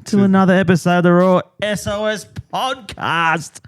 to another episode of the Raw SOS podcast.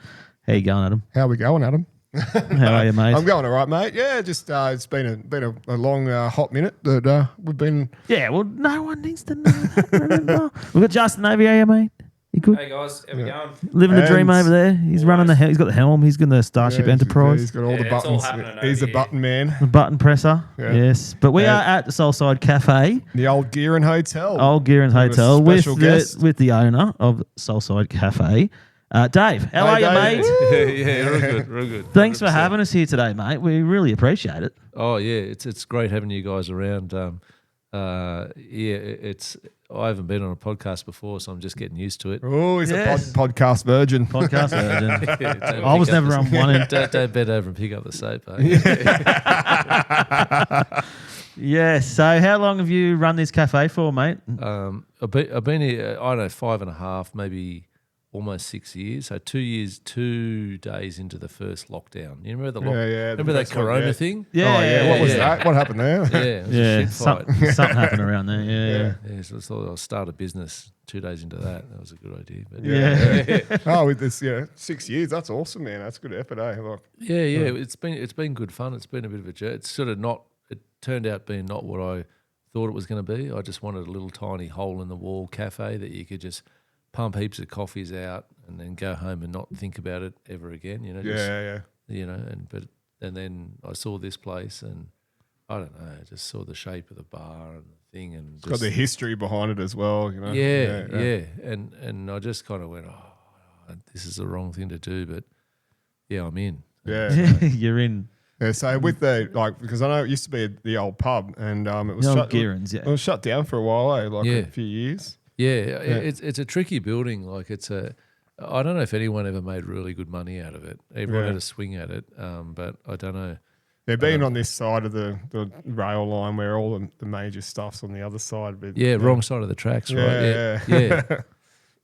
How you going, Adam? How we going, Adam? How are you, mate? I'm going all right, mate. Yeah, just it's been a long hot minute that we've been. Yeah, well, no one needs to know that. Remember, we've got Justin over here, mate. You good? Hey guys, how we going? Living the dream over there. He's running the. He's got the helm. He's got the Starship Enterprise. He's got all the it's all buttons. happening He's a over button man. The button presser. Yeah. Yes, but we are at the SoulSide Cafe, The old Gearin Hotel. Old Gearin With a Hotel, with special guest. with the owner of SoulSide Cafe, Dave. How are you, Dave. mate? yeah, real good, real good. Thanks for 100%. having us here today, mate. We really appreciate it. Oh yeah, it's great having you guys around. I haven't been on a podcast before, so I'm just getting used to it. Oh, he's Yes. a podcast virgin. Podcast version. Yeah, don't I was pick up never the- on one. Don't bend over and pick up the soap. Yes. So, how long have you run this cafe for, mate? I've been here, I don't know, 5.5, maybe almost 6 years. So 2 years, 2 days into the first lockdown. You remember the remember that first one, Corona yeah. thing? Yeah. Oh, yeah. What was yeah. that? What happened there? Yeah, it was a Yeah. shit fight. Something happened around there. Yeah. Yeah, so I thought I'll start a business 2 days into that. That was a good idea. But Yeah. Oh, with this, 6 years. That's awesome, man. That's good effort, eh? Like, yeah. It's been good fun. It's been a bit of a journey. It's sort of not. It turned out being not what I thought it was going to be. I just wanted a little tiny hole in the wall cafe that you could just pump heaps of coffees out and then go home and not think about it ever again. You know. yeah. And then I saw this place and I don't know. I just saw the shape of the bar and the thing and It's got the history behind it as well, you know. Yeah. And I just kind of went, oh, this is the wrong thing to do, but yeah, I'm in. Yeah. You're in Yeah, so with the because I know it used to be the old pub, and it was the old shut. Gearins, It was shut down for a while, a few years. Yeah, it's a tricky building. Like I don't know if anyone ever made really good money out of it. Everyone had a swing at it, but I don't know. They're being on this side of the rail line where all the major stuff's on the other side. But, Yeah, wrong side of the tracks, right? Yeah.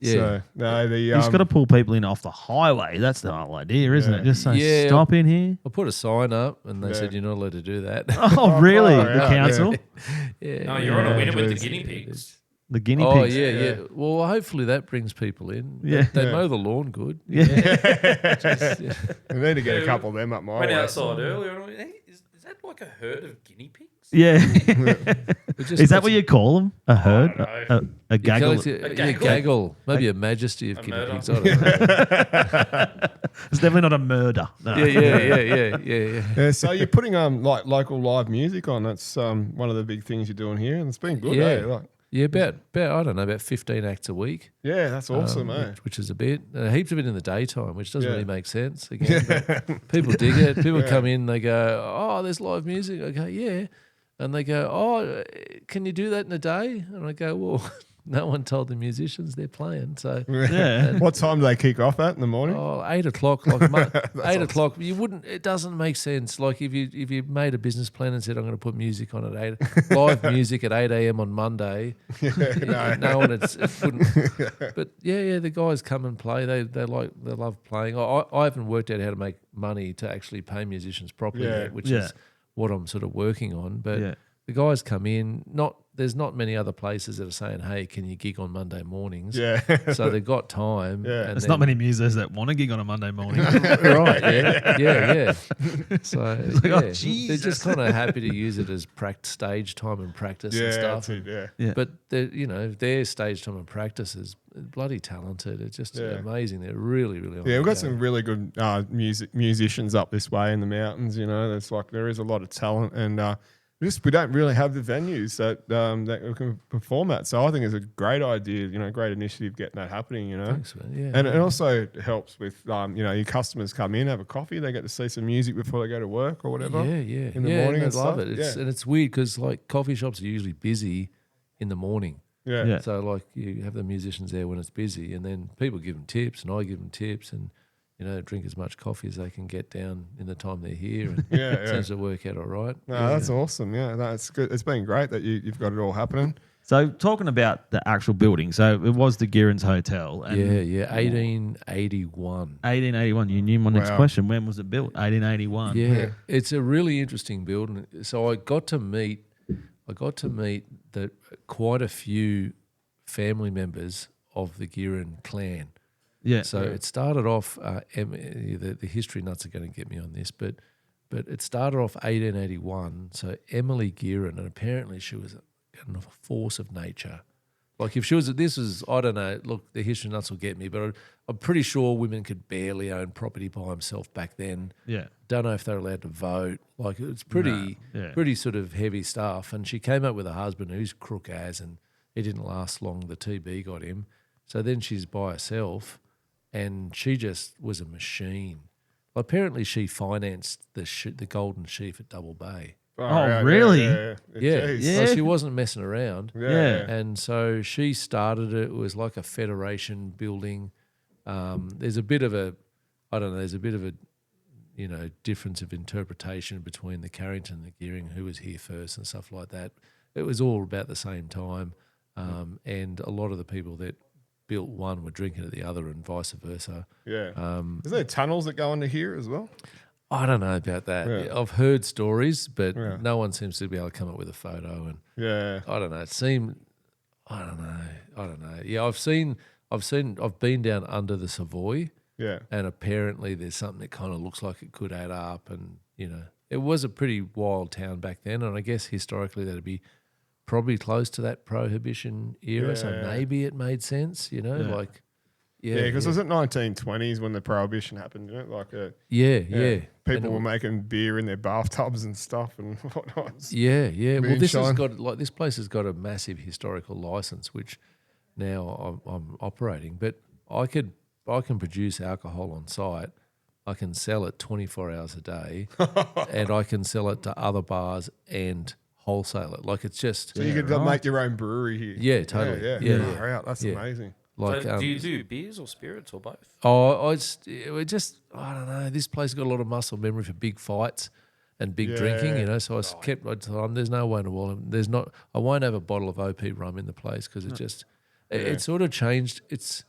So no, He's got to pull people in off the highway. That's the whole idea, isn't it? Just say, Yeah. stop in here. I put a sign up, and they said you're not allowed to do that. Oh, really? far The out, council? yeah. No, you're on a winner with the geez. guinea pigs. The guinea Oh pigs? yeah. Well, hopefully that brings people in. Yeah. They mow the lawn good. Yeah. We need to get a couple of them up my Went way. outside earlier and I went, hey, is that like a herd of guinea pigs? Yeah. It just Is that puts- what you call them? A herd? I don't A you gaggle? call it A a gaggle. gaggle, maybe a majesty of A guinea murder. pigs. I don't know. It's definitely not a murder. No. Yeah. Yeah, so you're putting like local live music on. That's one of the big things you're doing here, and it's been good. Yeah. Eh? Like, Yeah, about I don't know, about 15 acts a week. yeah, that's awesome, eh? Which is a bit, heaps of it in the daytime, which doesn't Yeah. really make sense. Again, but people dig it. People come in, they go, "Oh, there's live music." I go, "Yeah," and they go, "Oh, can you do that in a day?" And I go, "Well, no one told the musicians they're playing, so." Yeah. What time do they kick off at in the morning? Oh, 8 o'clock, like 8 o'clock. You wouldn't. It doesn't make sense. Like if you made a business plan and said I'm going to put music on at 8, live music at 8 a.m. on Monday. No one. It wouldn't. But yeah, the guys come and play. They love playing. I haven't worked out how to make money to actually pay musicians properly yet, which is what I'm sort of working on. But the guys come in. There's not many other places that are saying, "Hey, can you gig on Monday mornings?" Yeah. So they've got time. Yeah. and There's not many musicians that want to gig on a Monday morning. Right, yeah. So like, oh, they're Jesus. just kind of happy to use it as stage time and practice and Yeah, stuff. that's it, yeah. Yeah. But their stage time and practice is bloody talented. It's just amazing. They're really, really. Yeah, we've got some really good musicians up this way in the mountains. You know, there is a lot of talent, and we don't really have the venues that we can perform at. So I think it's a great idea. You know, great initiative getting that happening. You know, Thanks, man. Yeah. and it also helps with your customers come in, have a coffee, they get to see some music before they go to work or whatever. Yeah. In the morning and and I love stuff. it. And it's weird because like coffee shops are usually busy in the morning. Yeah. Yeah. So like you have the musicians there when it's busy, and then people give them tips, and I give them tips, and drink as much coffee as they can get down in the time they're here, and it seems to work out all right. No, that's awesome. Yeah, that's good. It's been great that you've got it all happening. So talking about the actual building, so it was the Gearins Hotel. And 1881. 1881. You knew my next Wow. question. When was it built? 1881. Yeah, it's a really interesting building. So I got to meet quite a few family members of the Gearin clan. Yeah. So it started off. The history nuts are going to get me on this, but it started off 1881. So Emily Gearin, and apparently she was a force of nature. Like if she was, I don't know. Look, the history nuts will get me, but I'm pretty sure women could barely own property by themselves back then. Yeah. Don't know if they're allowed to vote. Like it's pretty sort of heavy stuff. And she came up with a husband who's crook as, and he didn't last long. The TB got him. So then she's by herself, and she just was a machine. Well, apparently she financed the Golden Sheaf at Double Bay. Oh, really? Yeah. Jeez. So she wasn't messing around. Yeah. And so she started it. It was like a federation building. There's a bit of a difference of interpretation between the Carrington and the Gearing, who was here first and stuff like that. It was all about the same time. And a lot of the people that built one were drinking at the other and vice versa. Yeah. Is there tunnels that go into here as well? I don't know about that. Yeah. I've heard stories, but no one seems to be able to come up with a photo. And I don't know. It seemed, I don't know. Yeah, I've been down under the Savoy. Yeah. And apparently there's something that kind of looks like it could add up. And, it was a pretty wild town back then. And I guess historically that'd be probably close to that Prohibition era. So maybe it made sense, like. Yeah, because it was at 1920s when the Prohibition happened, like people were making beer in their bathtubs and stuff and whatnot. Yeah. Well, this place has got a massive historical license, which now I'm operating. But I can produce alcohol on site. I can sell it 24 hours a day, and I can sell it to other bars and wholesale it. Like it's just so you could make your own brewery here. Yeah, totally. Yeah. That's amazing. Like, so do you do beers or spirits or both? I don't know. This place got a lot of muscle memory for big fights and big drinking, So I kept my time. There's no way in the world. I won't have a bottle of OP rum in the place because it sort of changed. It's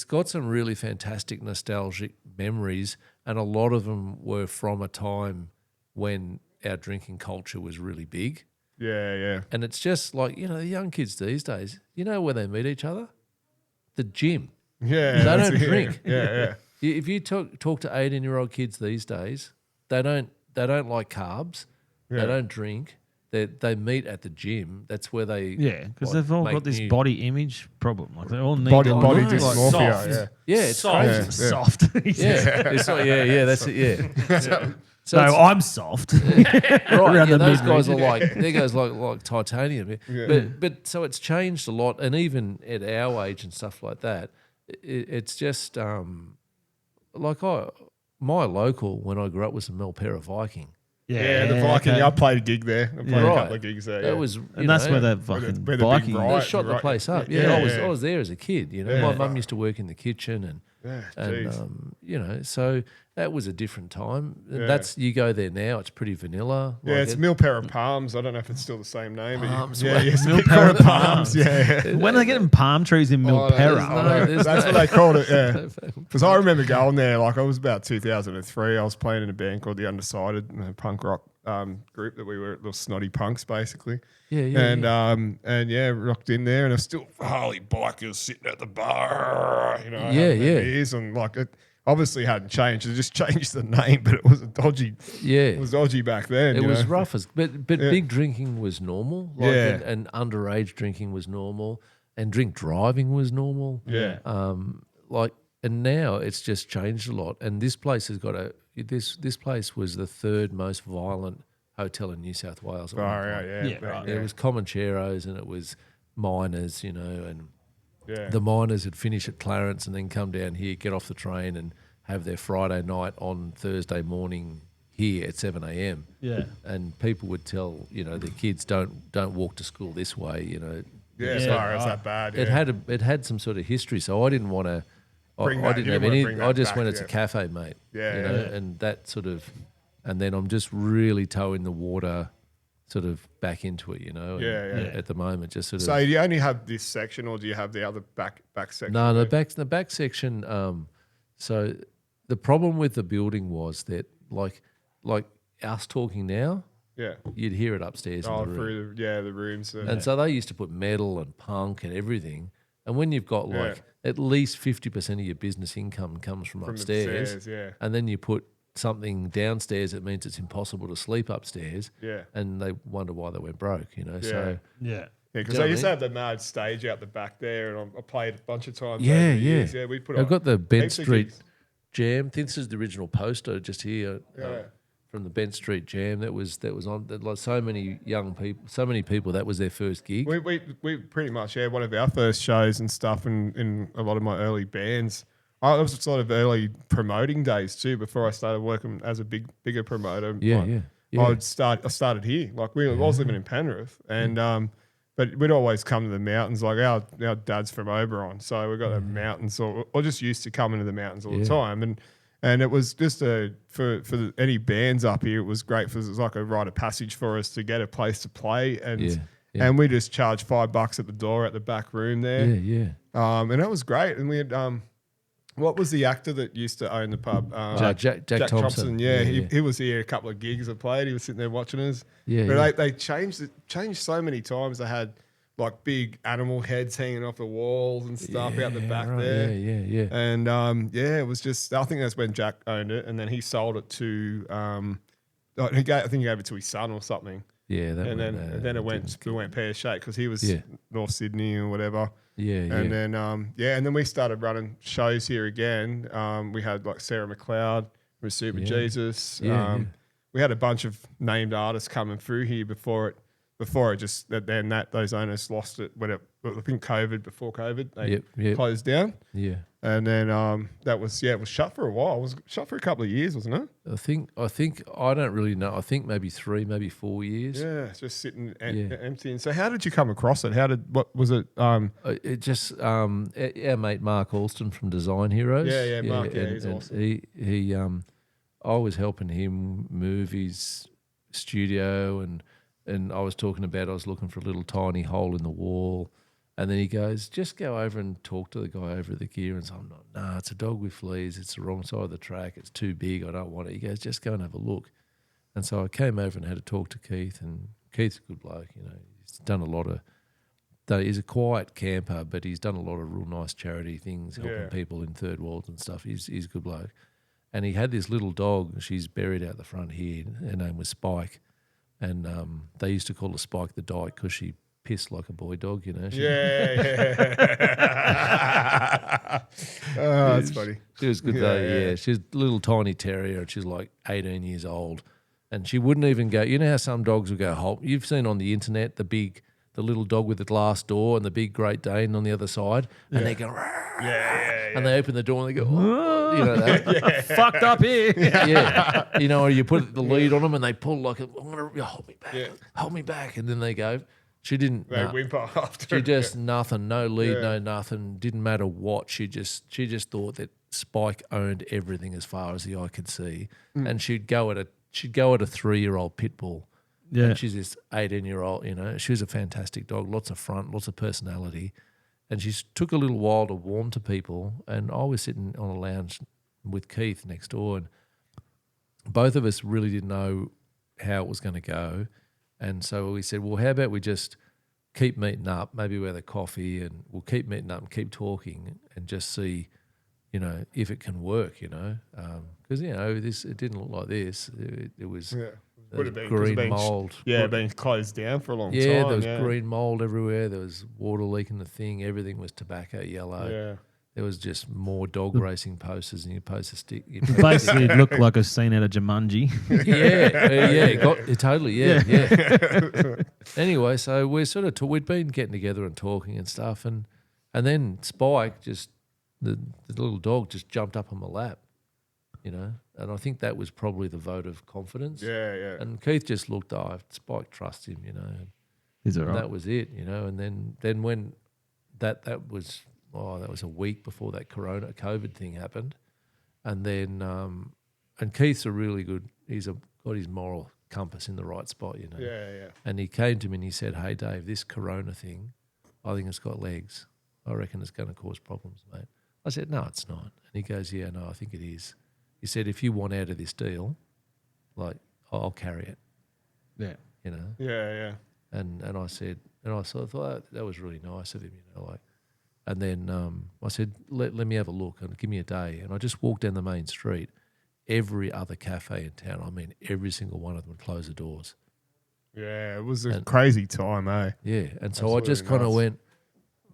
got some really fantastic nostalgic memories, and a lot of them were from a time when our drinking culture was really big. Yeah. And it's just like, the young kids these days, where they meet each other? The gym. Yeah. They don't drink. Yeah. If you talk to 18-year-old kids these days, they don't like carbs. Yeah. They don't drink. They meet at the gym. That's where they because they've all got this body image problem. Like they all need body soft. dysmorphia. it's soft. crazy. Soft. It's like, that's it. So I'm soft. Right, those guys are like like titanium. Yeah. But so it's changed a lot, and even at our age and stuff like that, it's just my local when I grew up was the Melpera Viking. Yeah, the Viking. okay. I played a gig there. I played a couple of gigs there. That was, and that's where that fucking where the big Viking. riot- they shot the place up. I was there as a kid. My mum used to work in the kitchen, and so that was a different time. And that's you go there now, it's pretty vanilla. Yeah, it's Milpera Palms. I don't know if it's still the same name. Palms, but Milpera Palms. Yeah. When are they getting palm trees in Milpera? That's what they called it. Yeah, because I remember going there. Like I was about 2003. I was playing in a band called The Undecided, a punk rock group that we were little snotty punks basically. And rocked in there, and there's still Harley bikers sitting at the bar. Having their beers, and like it obviously hadn't changed. It just changed the name, but it was a dodgy. Yeah, it was dodgy back then. It was rough but big drinking was normal. And underage drinking was normal, and drink driving was normal. Yeah. And now it's just changed a lot. And this place has got this place was the third most violent hotel in New South Wales. It was Comancheros and it was miners, and the miners would finish at Clarence and then come down here, get off the train and have their Friday night on Thursday morning here at 7 a.m. Yeah. And people would tell, their kids don't walk to school this way, as far as that bad. Yeah. It had some sort of history, so I didn't want to. I didn't have any. I just went. It's a cafe, mate. And that sort of, and then I'm just really toeing the water, sort of back into it, At the moment, just sort of. So do you only have this section, or do you have the other back section? No, the back section. So the problem with the building was that, like us talking now, Yeah. you'd hear it upstairs in Oh, the room. through the rooms. And so they used to put metal and punk and everything. And when you've got like Yeah. at least 50% of your business income comes from upstairs, yeah. and then you put something downstairs, it means it's impossible to sleep upstairs. Yeah. And they wonder why they went broke, you know. Yeah. So Yeah. Yeah, because Do you know I used to what I have the mad stage out the back there, and I played a bunch of times. Yeah, over the yeah. years. Yeah, we put. I've on got the Bent heaps of Street gigs. Jam. This is the original poster just here Yeah. from the Bent Street Jam. That was on like so many young people, so many people. That was their first gig. We pretty much one of our first shows and stuff, and in a lot of my early bands. It was sort of early promoting days too. Before I started working as a bigger promoter, Yeah. I started here. Like I was living in Penrith, and but we'd always come to the mountains. Like our dad's from Oberon, so we got the mountains, or just used to coming to the mountains all the time. And it was just for any bands up here, it was great for it was like a rite of passage for us to get a place to play, and we just charged $5 at the door at the back room there. And that was great. And we had what was the actor that used to own the pub? Jack Thompson. Yeah, he was here a couple of gigs I played. He was sitting there watching us. But they changed so many times. They had like big animal heads hanging off the walls and stuff out the back there. Yeah. And it was just, I think that's when Jack owned it, and then he sold it to I think he gave it to his son or something. Yeah, then it went pear shaped because he was North Sydney or whatever. And then we started running shows here again. We had like Sarah McLeod with Super Jesus. We had a bunch of named artists coming through here before it just those owners lost it when I think before COVID they closed down. Yeah. And then it was shut for a while. It was shut for a couple of years, wasn't it? I think I don't really know. I think maybe 3, maybe 4 years. Yeah, it's just sitting empty. And so, how did you come across it? What was it? It just our mate Mark Alston from Design Heroes. Yeah, Mark. He's awesome. He I was helping him move his studio, and I was talking about I was looking for a little tiny hole in the wall. And then he goes, just go over and talk to the guy over at the gear. And so I'm like, nah, it's a dog with fleas. It's the wrong side of the track. It's too big. I don't want it. He goes, just go and have a look. And so I came over and had a talk to Keith. And Keith's a good bloke. You know, he's done a lot of, he's a quiet camper, but he's done a lot of real nice charity things, helping people in third worlds and stuff. He's a good bloke. And he had this little dog. She's buried out the front here. Her name was Spike. And they used to call her Spike the Dyke because she pissed like a boy dog, you know. Oh, that's funny. She was good though, yeah. She's a little tiny terrier, and she's like 18 years old. And she wouldn't even go, you know how some dogs will go, halt. You've seen on the internet the little dog with the glass door and the big Great Dane on the other side, and they go, and they open the door and they go, oh, you know that. Fucked up here. Yeah. You know, or you put the lead on them and they pull like, I'm going to hold me back. And then they go. She didn't. They whimper after. She just nothing, no lead, no nothing. Didn't matter what. She just thought that Spike owned everything as far as the eye could see, and she'd go at a 3-year-old pit bull. Yeah, and she's this 18-year-old. You know, she was a fantastic dog, lots of front, lots of personality, and she took a little while to warm to people. And I was sitting on a lounge with Keith next door, and both of us really didn't know how it was going to go. And so we said, well, how about we just keep meeting up, maybe with a coffee, and we'll keep meeting up and keep talking and just see, you know, if it can work, you know. Because, you know, it didn't look like this. It was would have been green mould. Yeah, been closed down for a long time. Yeah, there was green mould everywhere. There was water leaking the thing. Everything was tobacco yellow. Yeah. There was just more dog racing posters, and you post a stick. Basically, it looked like a scene out of Jumanji. Totally, yeah. Anyway, so we're sort of we'd been getting together and talking and stuff, and then Spike just the little dog just jumped up on my lap, you know, and I think that was probably the vote of confidence. Yeah. And Keith just looked, Spike trusts him, you know. Is it right? That was it, you know, and then when that was. Oh, that was a week before that COVID thing happened. And then, and Keith's a really good, got his moral compass in the right spot, you know. Yeah. And he came to me and he said, hey, Dave, this corona thing, I think it's got legs. I reckon it's going to cause problems, mate. I said, no, it's not. And he goes, yeah, no, I think it is. He said, if you want out of this deal, like, I'll carry it. Yeah. you know. Yeah. And I said, and I sort of thought that was really nice of him, you know, like. And then I said, let me have a look and give me a day. And I just walked down the main street. Every other cafe in town, I mean, every single one of them would close the doors. Yeah, it was a crazy time, eh? Yeah, and so I just kind of went,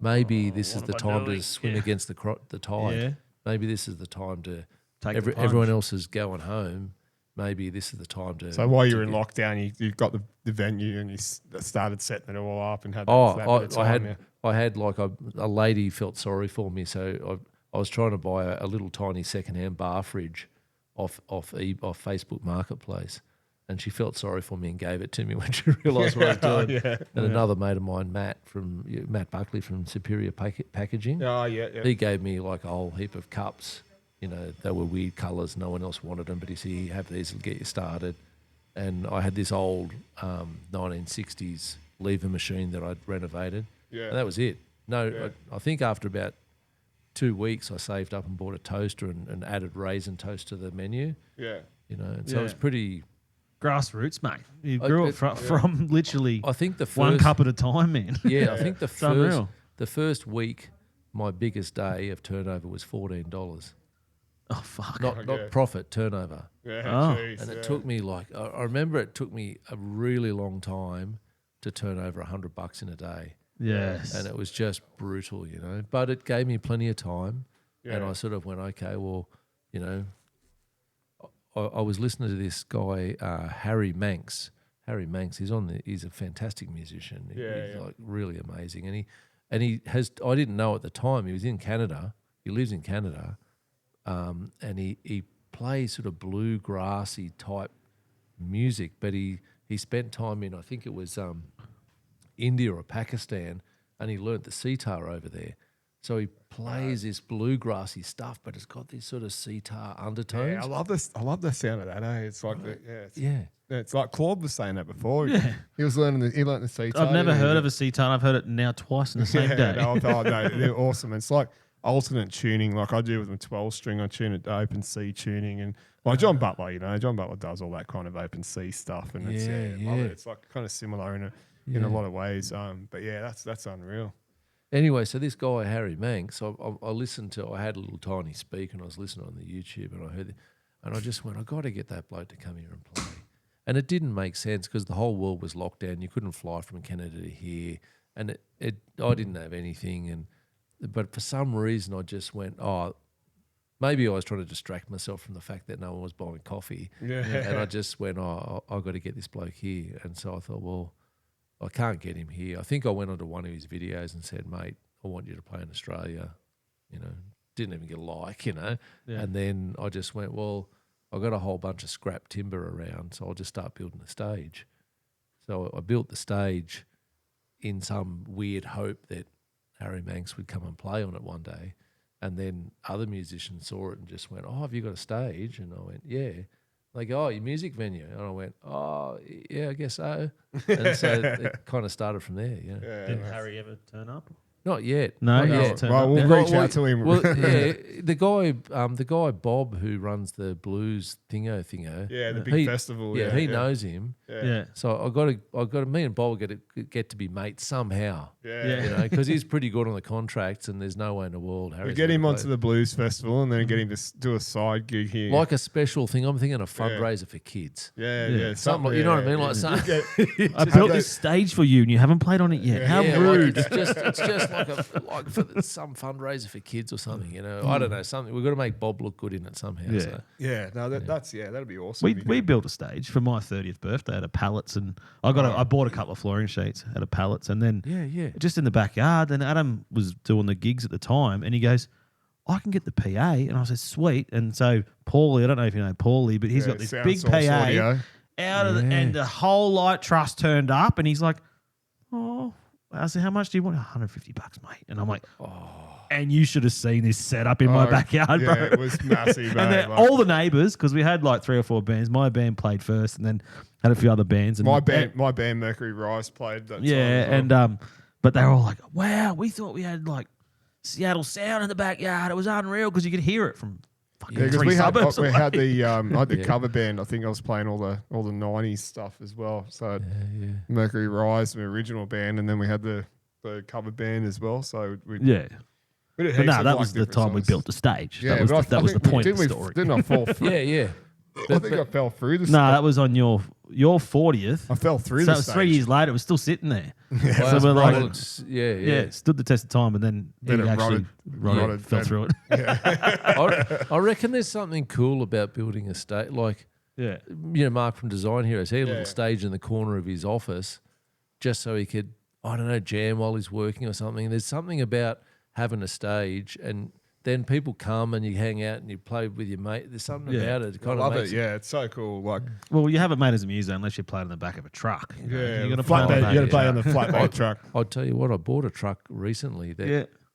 maybe this is what the am I time doing? to swim Yeah. against the tide. Yeah. Maybe this is the time to Take the plunge. everyone else is going home. Maybe this is the time to. So while you to were in get- lockdown, you got the venue and you started setting it all up and had that, Oh, that bit of time, I had like a lady felt sorry for me, so I was trying to buy a little tiny secondhand bar fridge off Facebook Marketplace, and she felt sorry for me and gave it to me when she realised what I was doing. And another mate of mine, Matt Buckley from Superior Packaging, Oh, yeah. he gave me like a whole heap of cups. You know, they were weird colours. No one else wanted them, but he said, "Here, have these, will get you started." And I had this old 1960s lever machine that I'd renovated. Yeah. And that was it. No, Yeah. I think after about 2 weeks, I saved up and bought a toaster and added raisin toast to the menu. Yeah. You know, and so it was Yeah. pretty. Grassroots, mate. You grew up from literally I think the first one cup at a time, man. Yeah, I think It's unreal. the first week, my biggest day of turnover was $14. Oh, fuck. Not yeah. profit, turnover. Yeah, Oh. jeez, And yeah. it took me like I remember it took me a really long time to turn over $100 in a day, Yes. and it was just brutal, you know. But it gave me plenty of time, and Yeah. I sort of went, okay, well, you know, I was listening to this guy Harry Manx. Harry Manx, he's a fantastic musician. He's like really amazing, and he has. I didn't know at the time he was in Canada. He lives in Canada, and he plays sort of bluegrassy type music, but he spent time in, I think it was India or Pakistan, and he learnt the sitar over there. So he plays this bluegrassy stuff, but it's got these sort of sitar undertones. Yeah, I love this. I love the sound of that. Eh? It's like Yeah. It's like Claude was saying that before. Yeah. He was learning. He learned the sitar. I've never heard of a sitar. I've heard it now twice in the same day. No, they're awesome. It's like alternate tuning, like I do with my 12 string. I tune it to open C tuning, and like John Butler, you know, John Butler does all that kind of open C stuff, and it's love it. It's like kind of similar in a lot of ways. But yeah, that's unreal. Anyway, so this guy, Harry Manx, I listened to, I had a little tiny speaker and I was listening on the YouTube and I heard it, and I just went, I got to get that bloke to come here and play. And it didn't make sense because the whole world was locked down. You couldn't fly from Canada to here. And I didn't have anything. But for some reason, I just went, maybe I was trying to distract myself from the fact that no one was buying coffee. Yeah. And I just went, I've got to get this bloke here. And so I thought, well, I can't get him here. I think I went onto one of his videos and said, mate, I want you to play in Australia. You know, didn't even get a like, you know. Yeah. And then I just went, well, I've got a whole bunch of scrap timber around, so I'll just start building a stage. So I built the stage in some weird hope that Harry Manx would come and play on it one day. And then other musicians saw it and just went, oh, have you got a stage? And I went, yeah. They go, oh, your music venue. And I went, oh, yeah, I guess so. And so it kind of started from there, yeah. Did Harry ever turn up? Not yet. No, Not he yet. hasn't turned Well, up. we'll Yeah. reach out to him. Well, yeah, the guy Bob who runs the blues thingo. Yeah, the big festival. Yeah, he knows him. Yeah. So I got to. Me and Bob get to be mates somehow. Yeah. You know, because he's pretty good on the contracts, and there's no way in the world. We Harry's get him gonna onto play. the blues festival and then get him to do a side gig here. Like a special thing. I'm thinking a fundraiser for kids. yeah. Something like, you know what I mean? Like something. I built this stage for you and you haven't played on it yet. How Yeah, rude. like it's just like for some fundraiser for kids or something. You know, I don't know something. We've got to make Bob look good in it somehow. Yeah. So. That'd be awesome. We built a stage for my 30th birthday at a pallets, and I bought a couple of flooring sheets at a pallets, and then Yeah. just in the backyard. Then Adam was doing the gigs at the time, and he goes, I can get the PA, and I said, sweet. And so Paulie, I don't know if you know Paulie, but he's got this Sound big source PA audio. out of and the whole light truss turned up, and he's like, oh. I said, how much do you want? $150, mate. And I'm like, and you should have seen this setup in my backyard, bro. Yeah, it was massive. And then all the neighbours, because we had like 3 or 4 bands. My band played first, and then had a few other bands. And my band Mercury Rise played that. yeah, time as well. and but they were all like, "Wow, we thought we had like Seattle sound in the backyard. It was unreal because you could hear it from fucking Yeah, because three we had suburbs we away. had the I had the cover band. I think I was playing all the '90s stuff as well. So Mercury Rise, the original band, and then we had the cover band as well. So we Yeah. we did But heaps no, of, that like, was the different time we songs. built the stage. Yeah, that was the point of the story. Didn't I fall through? Yeah. I think I fell through the No, stage. that was on your 40th. I fell through So the it was stage. 3 years later. It was still sitting there. Well, So we're like, well, it's- yeah. it stood the test of time, and then Then he it actually rotted fell and- through it. I reckon there's something cool about building a stage. Like, Yeah. Mark from Design Heroes, he had a Yeah. little stage in the corner of his office just so he could, I don't know, jam while he's working or something. There's something about having a stage, and then people come and you hang out and you play with your mate. There's something about it. It I kind love of it. makes Yeah, it's so cool. Like, Well, you haven't made as a muser unless you played on the back of a truck. You know? yeah, you got to play on the flatbed. back You of got to a play truck. on the flatbed truck. I'll tell you what, I bought a truck recently.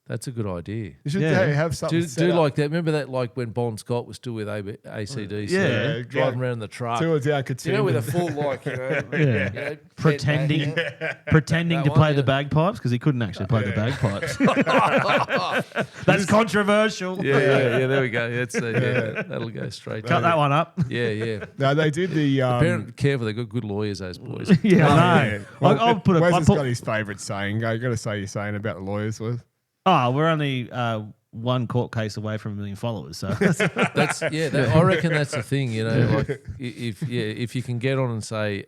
That's a good idea. You should Yeah. have something. Do set up. like that. Remember that, like when Bon Scott was still with ACDC, Yeah. driving around in the truck. Tour down You know, with a Katoomba. full, like, Yeah. you know, Pretending That to one, play yeah. the bagpipes because he couldn't actually play the bagpipes. That's controversial. Yeah. There we go. That'll go straight. Cut that one up. Yeah. No, they did the. Parent, careful, they've got good lawyers, those boys. Yeah, I know. Well, I'll put a. Wes I has put, got his favourite saying. You got to say your saying about the lawyers, Wes. oh, we're only one court case away from 1 million followers. So I reckon that's the thing. You know, like if you can get on and say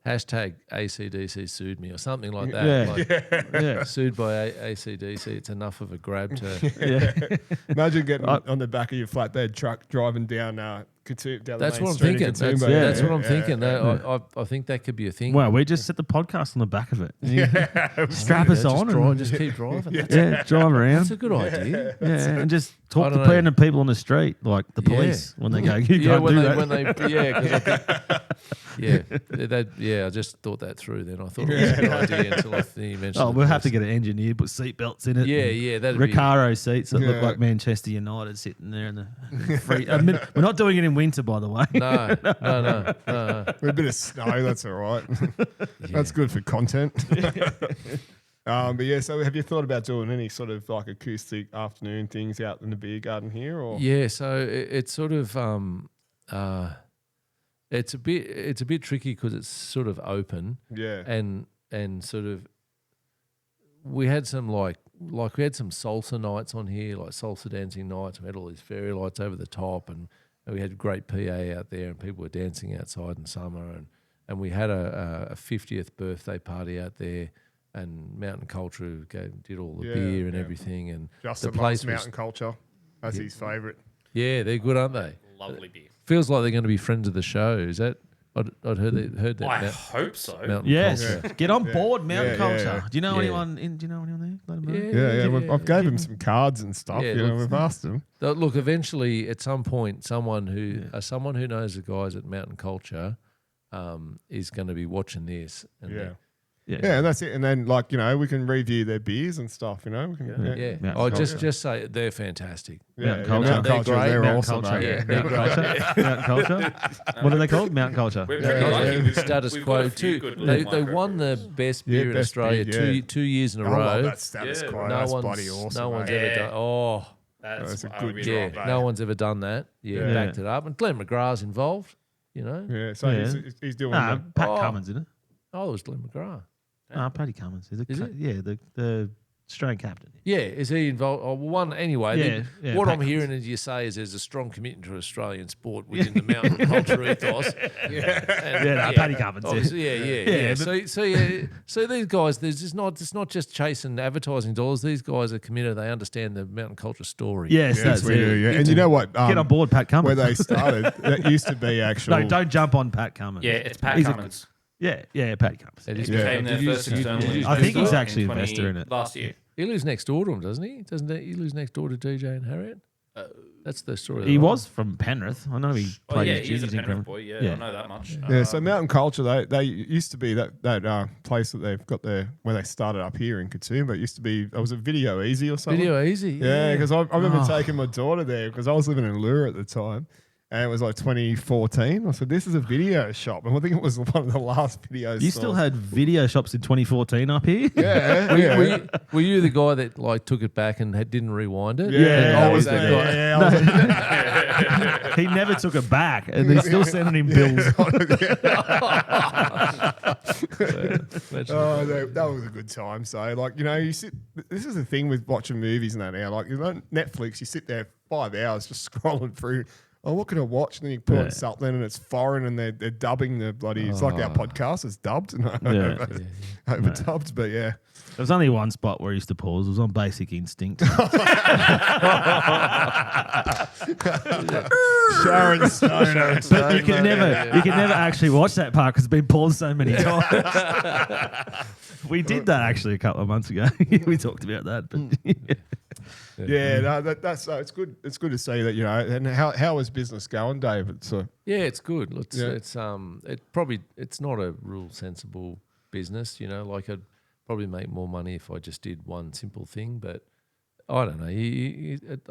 hashtag ACDC sued me or something like that. Yeah. Like, yeah, sued by ACDC, it's enough of a grab to. yeah. Imagine getting on the back of your flatbed truck driving down down That's the what main I'm street in thinking. Katoomba. That's what I'm thinking. I think that could be a thing. Well, we just set the podcast on the back of it. Strap us on. Just keep driving. That's, Yeah, drive around. that's a good idea. Yeah, and just talk I to don't know. random people on the street, like the police, when they go, you can't do that. I just thought that through. Then I thought it was a good idea until you mentioned. Oh, the we'll have to police. get an engineer, put seatbelts in it. Yeah, that'd be. Recaro seats that look Yeah. like Manchester United sitting there in the free. I mean, we're not doing it in winter, by the way. No. With a bit of snow, that's all right. That's good for content. But yeah, so have you thought about doing any sort of like acoustic afternoon things out in the beer garden here? Or Yeah, so it's sort of it's a bit tricky because it's sort of open yeah, and sort of we had some like we had some salsa nights on here, like salsa dancing nights. We had all these fairy lights over the top, and we had great PA out there, and people were dancing outside in summer, and we had a 50th birthday party out there. And Mountain Culture did all the beer and everything, and Justin the place loves Mountain Culture. That's his favourite. yeah, they're good, aren't they? Lovely beer. Feels like they're going to be friends of the show. Is that? I'd heard that. I hope so. Mountain Yes, Culture. get on board, Mountain Yeah, Culture. yeah. Do you know Yeah. anyone? Do you know anyone there? Let 'em know. Yeah. I've gave him some cards and stuff. Yeah, you know, look- we've asked him. Look, eventually, at some point, someone who knows the guys at Mountain Culture is going to be watching this. And Yeah. Yeah. Yeah, and that's it. And then, like, you know, we can review their beers and stuff, you know. We can, yeah. Mountain I Culture. just say they're fantastic. Mountain Culture. Mountain They're Culture, great. they're Mountain awesome. Culture. mate. Yeah, they're great. Mountain Culture. What are they called? Mountain Culture. We're very lucky. We've- Status we've got quo. a few Two, good they little won the best beer in best Australia beer, yeah. two years in a I love row. that status Yeah. quo. No That's one's bloody awesome. no one's mate. ever Yeah. done. Oh, That's a I good really job, like mate. that. no one's ever done that. Yeah, Yeah. backed it up. And Glenn McGrath's involved. You know. Yeah, so Yeah. he's doing Nah, the, Pat Oh. Cummins, isn't it? Oh, it was Glenn McGrath. Paddy Cummins. Is Is it? Yeah, the Australian captain. Yeah, is he involved? Oh, well, one anyway. Yeah, what Pat I'm hearing is you say is there's a strong commitment to Australian sport within the mountain culture ethos. Paddy Cummins. Obviously, yeah. but- So these guys, it's not just chasing advertising dollars. These guys are committed. They understand the mountain culture story. Yes, yes, that's we it. do. Yeah, and you know what? Get on board, Pat Cummins. Where they started, that used to be actual. No, don't jump on Pat Cummins. Yeah, it's Pat He's a- Cummins. Yeah, Paddy Cummins. It He is- Yeah. became their Did you- first did you- external did you- I think he's investor actually in an investor in it. Last year. He lives next door to him, doesn't he? Doesn't he lives next door to DJ and Harriet? That's the story. He was from Penrith. I know he Oh played yeah, his he's a juniors in Penrith Penrith. boy. Yeah, Yeah. I know that much. Yeah, so Mountain Culture, they used to be that place that they've got there where they started up here in Katoomba. It used to be, was it Video Easy or something? Video easy. Yeah, because I remember taking my daughter there because I was living in Lure at the time. And it was like 2014. I said, this is a video shop. And I think it was one of the last videos. You still had video shops in 2014 up here? Yeah. yeah. Were you the guy that like took it back and didn't rewind it? Yeah, I I was was that guy. He never took it back, and they're still sending him bills. Oh, that was a good time. So, like, you know, you sit. This is the thing with watching movies and that now. Like, you know, Netflix, you sit there 5 hours just scrolling through. Oh, what can I watch? And then you put on something and it's foreign and they're dubbing the bloody. It's like our podcast is dubbed, overdubbed. But yeah, There was only one spot where I used to pause. It was on Basic Instinct. Sharon Stone. But you can never actually watch that part because it's been paused so many times. We did that actually a couple of months ago. We talked about that, but Yeah, no, that's it's good. It's good to see that, you know. And how is business going, David? So Yeah, it's good. It's not a real sensible business, you know. Like I'd probably make more money if I just did one simple thing, but I don't know.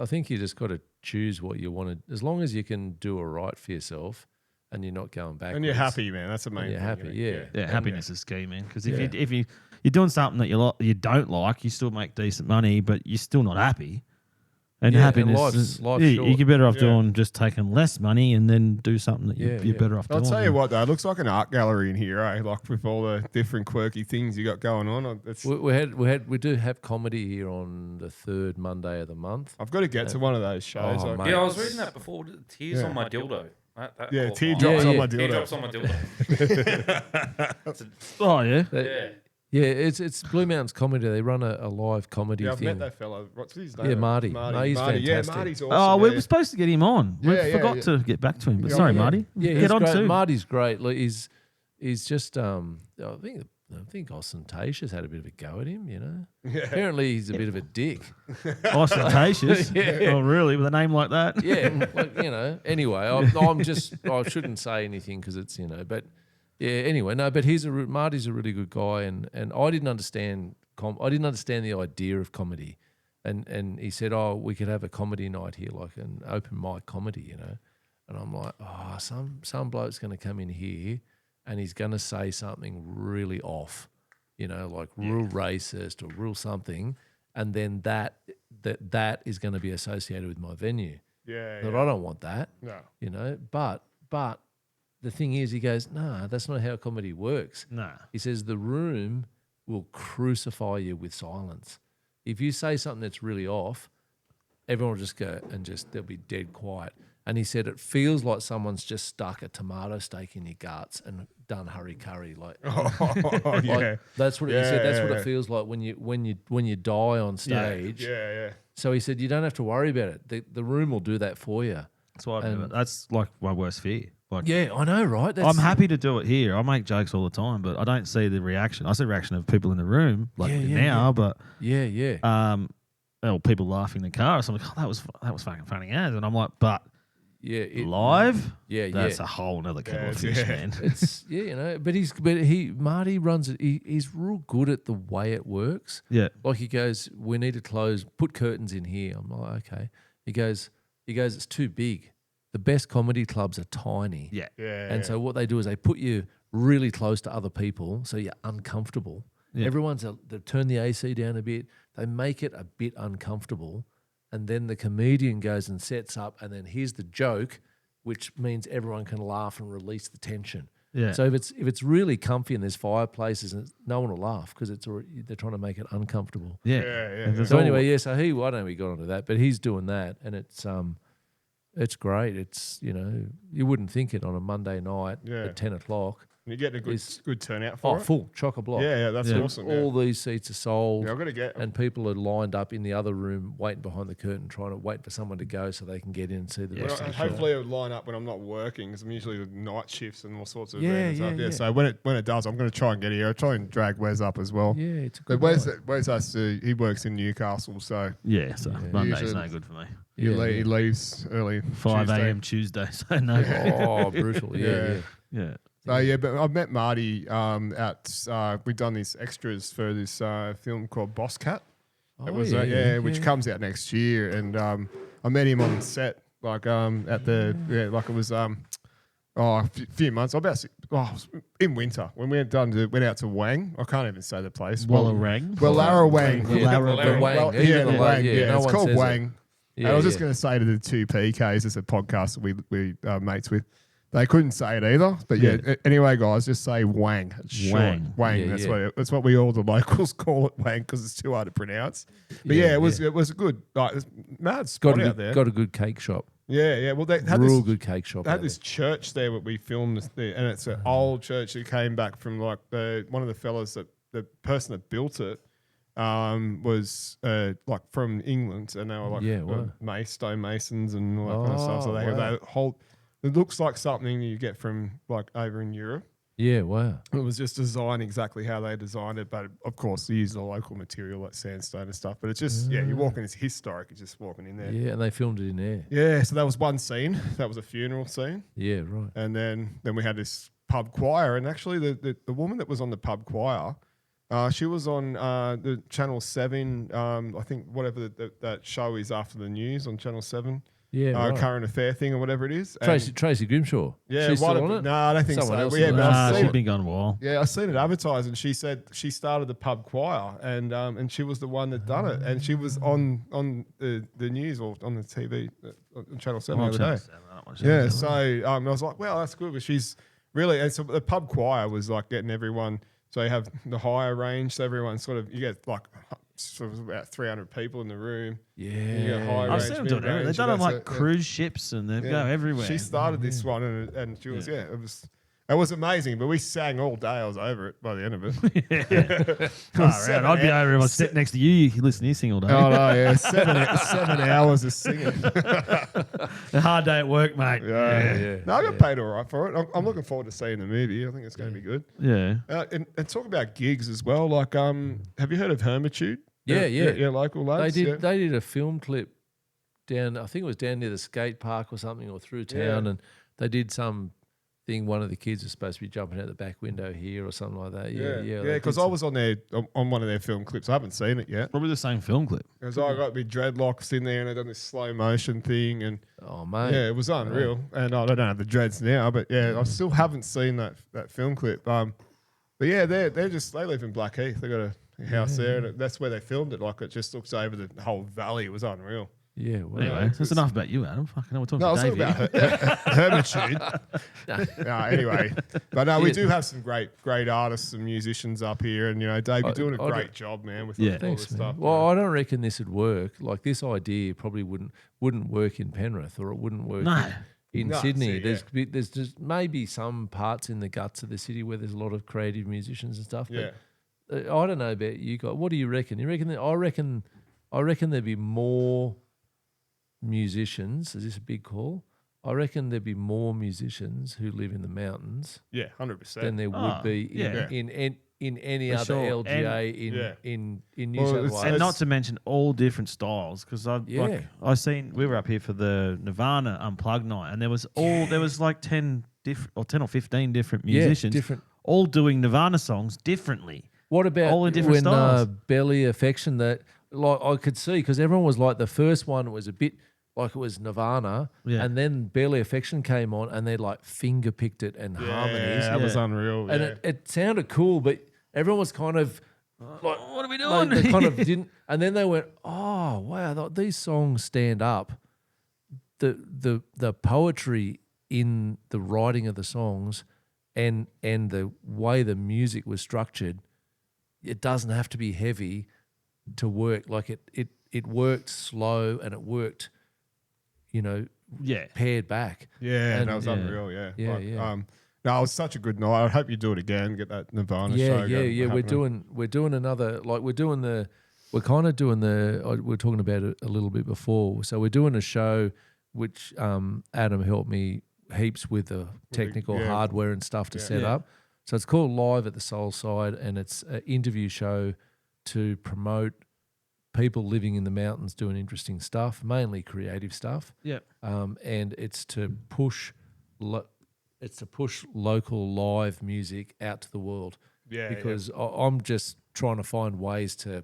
I think you just got to choose what you want to. As long as you can do it right for yourself, and you're not going backwards. and you're happy, man. That's the main thing. You're happy, you know? yeah. happiness is key, man. Because if you're doing something that you don't like, you still make decent money, but you're still not happy. And happiness, life's you short. get better off doing just taking less money and then do something that you're better off I'll doing. tell you what, though, it looks like an art gallery in here, eh? Like with all the different quirky things you got going on. We do have comedy here on the third Monday of the month. I've got to get to one of those shows. Oh, like- mate. Yeah, I was reading that before. Tears on my dildo. Yeah, caught teardrops my eye. on my dildo. Teardrops on my dildo. Oh yeah, Yeah. Yeah, it's Blue Mountains Comedy. They run a live comedy Yeah, I've thing. met that fellow. What's his name? Yeah, Marty. Marty. He's Yeah, fantastic. Marty's awesome. Oh, we yeah. were supposed to get him on. We Yeah, forgot to get back to him. But Yeah, sorry, yeah. Marty. Yeah, Get he's on great. too. Marty's great. Like, he's just I think Ostentatious had a bit of a go at him. You know, apparently he's a bit of a dick. Ostentatious. Yeah. Oh, really? With a name like that? Yeah, like, you know. Anyway, I shouldn't say anything because it's, you know, but yeah. Anyway, no, but Marty's a really good guy, and I didn't understand the idea of comedy, and he said, oh, we could have a comedy night here, like an open mic comedy, you know, and I'm like, oh, some bloke's going to come in here, and he's going to say something really off, you know, like real racist or real something, and then that is going to be associated with my venue. Yeah, But I don't want that. No. You know, but the thing is, he goes, nah, that's not how comedy works. Nah. He says the room will crucify you with silence. If you say something that's really off, everyone will just go and they'll be dead quiet. And he said it feels like someone's just stuck a tomato steak in your guts and done hurry curry. Like, Oh, yeah. like that's what he said. That's what Yeah. it feels like when you die on stage. Yeah. So he said you don't have to worry about it. The room will do that for you. That's why And- that's like my worst fear. Like, Yeah, I know, right? I'm happy to do it here. I make jokes all the time, but I don't see the reaction. I see the reaction of people in the room, like but Yeah. or people laughing in the car or something. Oh, that was fucking funny as, and I'm like, but Yeah, live, Yeah, that's yeah. a whole nother kettle of Yeah, fish, yeah. man. It's you know, but Marty runs it. He's real good at the way it works. Yeah, Like he goes, we need to put curtains in here. I'm like, okay. He goes, it's too big. The best comedy clubs are tiny. yeah. And so what they do is they put you really close to other people, so you're uncomfortable. Yeah. They turn the AC down a bit. They make it a bit uncomfortable, and then the comedian goes and sets up, and then here's the joke, which means everyone can laugh and release the tension. Yeah. So if it's really comfy and there's fireplaces, and no one will laugh because they're trying to make it uncomfortable. Yeah. Yeah. And there's So all- anyway, yeah. So I don't know, we got onto that, but he's doing that, and it's great. It's, you know, you wouldn't think it on a Monday night Yeah. at 10 o'clock. You're getting a It's- good turnout for it. Full, chock-a-block. Yeah, that's Yeah. awesome. All these seats are sold, Yeah, I've got to get. and people are lined up in the other room waiting behind the curtain, trying to wait for someone to go so they can get in and see the Well, rest of the show. hopefully it'll line up when I'm not working because I'm usually the night shifts and all sorts of Yeah, events and yeah, stuff. Yeah. yeah. So when it does, I'm going to try and get here. I'll try and drag Wes up as well. Yeah, it's a But good night. Wes has to. He works in Newcastle, so yeah, so Monday's Usually- no good for me. he Yeah, he leaves early. 5 Tuesday. a.m. Tuesday, so no. Oh, brutal. Yeah. Yeah. So yeah, but I've met Marty we've done these extras for this film called Boss Cat. Oh, It was which comes out next year, and I met him on set like at the like it was a few months, in winter when we went out to Wang. I can't even say the place. Wallarang. Wallarang. Wang. Wang. Yeah, no it's one called says Wang. it. And Yeah, I was just going to say to the two PKs, it's a podcast that we mates with. They couldn't say it either, but anyway, guys, just say Wang. It's short. Wang. Wang. That's what we all the locals call it, Wang, because it's too hard to pronounce. But it was a good, like, mad spot out there. Got a good cake shop. Yeah. Well, they had Real good cake shop. They had this church there that we filmed there, and it's an old church that came back from like one of the fellas that the person that built it was like from England, and they were like stonemasons and all that kind of stuff. So they have that whole. It looks like something you get from like over in Europe. Yeah, wow. It was just designed exactly how they designed it, but of course they used the local material like sandstone and stuff. But it's just you're walking. It's historic. You're just walking in there. Yeah, and they filmed it in there. Yeah, so that was one scene. That was a funeral scene. Yeah, right. And then we had this pub choir, and actually the woman that was on the pub choir, she was on the Channel 7. I think whatever that show is after the news on Channel 7. Yeah, right. Current affair thing or whatever it is. Tracy Grimshaw. Yeah, she's still on it? No, I don't think Someone so. else Yeah, is but on it. I've seen she's it. been gone a while. Yeah, I seen it advertised, and she said she started the pub choir, and she was the one that done it, and she was on the news or on the TV on Channel 7 the other day. Yeah, so I was like, well, that's good, but she's really, and so the pub choir was like getting everyone. So you have the higher range, so everyone sort of you get like sort of about 300 people in the room. Yeah, you get high I've range, seen them do it. mid-range, They've done and it on that's like cruise ships, and they go everywhere. She started this one, and she was it was amazing. But we sang all day. I was over it by the end of it. I'd be over if I sit next to you. You can listen to you sing all day. Oh no, yeah, 7 hours of singing. A hard day at work, mate. Yeah. No, I got paid all right for it. I'm looking forward to seeing the movie. I think it's going to be good. Yeah. And talk about gigs as well. Like, have you heard of Hermitude? Yeah. Local lads. They did a film clip down. I think it was down near the skate park or something, or through town, and they did some thing. One of the kids was supposed to be jumping out the back window here or something like that. Yeah. Because I was on one of their film clips. I haven't seen it yet. Probably the same film clip. Because I got my dreadlocks in there, and I done this slow motion thing, and oh mate, yeah, it was unreal. And I don't have the dreads now, but yeah, I still haven't seen that film clip. But yeah, they live in Blackheath. They got a house there, and that's where they filmed it. Like it just looks over the whole valley. It was unreal. Yeah. Well, Anyway, that's enough about you, Adam. Fucking hell, we're talking No, to it's Dave not about Hermitude. No, anyway, but no, we do have some great artists and musicians up here, and Dave, you're doing a great job, man, with all thanks, this stuff. Well, I don't reckon this would work. Like this idea probably wouldn't work in Penrith, or it wouldn't work in Sydney. There's just maybe some parts in the guts of the city where there's a lot of creative musicians and stuff. But I don't know about you guys. What do you reckon? You reckon I reckon there'd be more musicians. Is this a big call? I reckon there'd be more musicians who live in the mountains. Yeah, 100%. Than there would be in any other LGA in New South Wales. And not to mention all different styles, because we were up here for the Nirvana Unplugged night, and there was like 10 or 15 different musicians, all doing Nirvana songs differently. What about all in different styles? Belly Affection? That like I could see, because everyone was like, the first one was a bit like it was Nirvana, and then Belly Affection came on, and they like finger picked it and harmonies. That was unreal. And it sounded cool, but everyone was kind of like, what are we doing? They kind of didn't, and then they went, oh wow, these songs stand up. The poetry in the writing of the songs, and the way the music was structured, it doesn't have to be heavy to work. Like it worked slow, and it worked, paired back. Yeah, and that was unreal. Yeah. No, it was such a good night. I hope you do it again. Get that Nirvana show. Yeah. We're doing another. Like we're kind of doing the. We're talking about it a little bit before. So we're doing a show which Adam helped me heaps with the technical hardware and stuff to set up. So it's called Live at the SoulSide, and it's an interview show to promote people living in the mountains doing interesting stuff, mainly creative stuff. Yeah. And it's to push local live music out to the world. Yeah. Because I'm just trying to find ways to.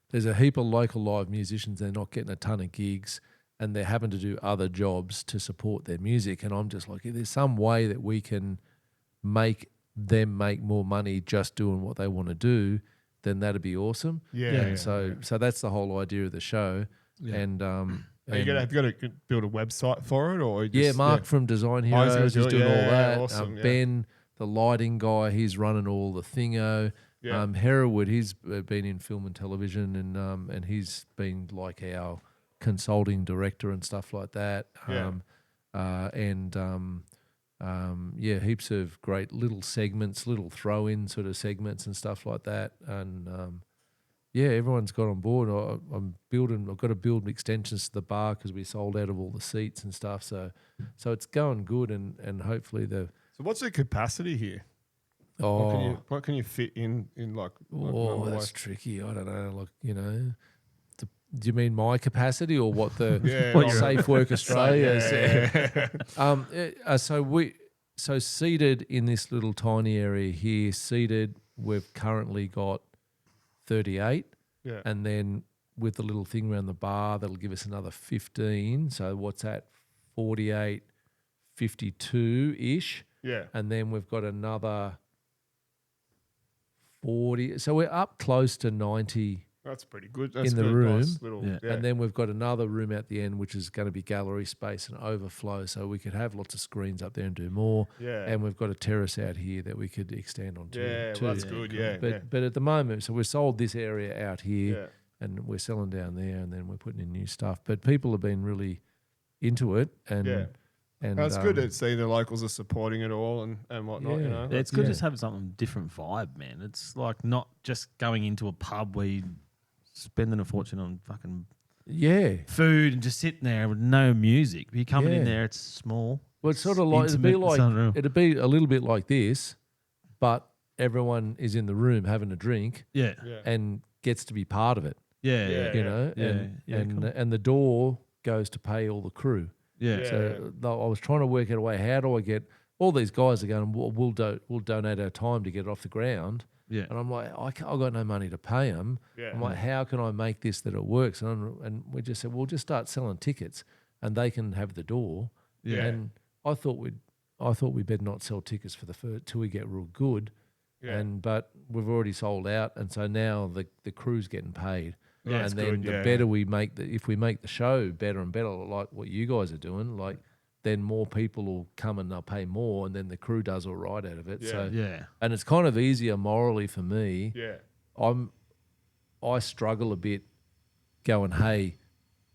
There's a heap of local live musicians. They're not getting a ton of gigs, and they're having to do other jobs to support their music. And I'm just like, if there's some way that we can make them make more money just doing what they want to do, then that'd be awesome. So that's the whole idea of the show. Yeah. And have you got to build a website for it, or just, Mark from Design Heroes is doing all that. Awesome, Ben, the lighting guy, he's running all the thingo. Yeah. Hereward, he's been in film and television, and he's been like our consulting director and stuff like that. Heaps of great little segments, little throw-in sort of segments and stuff like that. And everyone's got on board. I've got to build extensions to the bar because we sold out of all the seats and stuff. So it's going good, and hopefully the. So what's the capacity here? What can you fit in like? That's tricky. I don't know. Like, you know, do you mean my capacity or what the what Safe Work Australia is? So seated in this little tiny area here, we've currently got 38, and then with the little thing around the bar, that'll give us another 15. So what's that? 48, 52-ish. Yeah. And then we've got another 40. So we're up close to 90. That's pretty good. That's in the good. room. Nice little, And then we've got another room at the end, which is going to be gallery space and overflow. So we could have lots of screens up there and do more. Yeah. And we've got a terrace out here that we could extend onto. Yeah, well, that's good. Yeah. But at the moment, so we've sold this area out here and we're selling down there, and then we're putting in new stuff. But people have been really into it. And that's good to see the locals are supporting it all and whatnot. You know, it's good just having something different vibe, man. It's like not just going into a pub where you spending a fortune on fucking food and just sitting there with no music. But you're coming in there, it's small. Well, it's sort of like it'd be a little bit like this, but everyone is in the room having a drink, and gets to be part of it. And the door goes to pay all the crew. So I was trying to work out a way. How do I get all these guys are going? We'll donate our time to get it off the ground. Yeah. And I'm like, I've got no money to pay them. Yeah. I'm like, how can I make this that it works? And we just said, we'll just start selling tickets, and they can have the door. Yeah. And I thought we'd better not sell tickets for the first till we get real good. Yeah. But we've already sold out, and so now the crew's getting paid. Yeah, and then the better we make if we make the show better and better, like what you guys are doing, like. Then more people will come and they'll pay more, and then the crew does all right out of it. And it's kind of easier morally for me. Yeah, I struggle a bit, going, hey,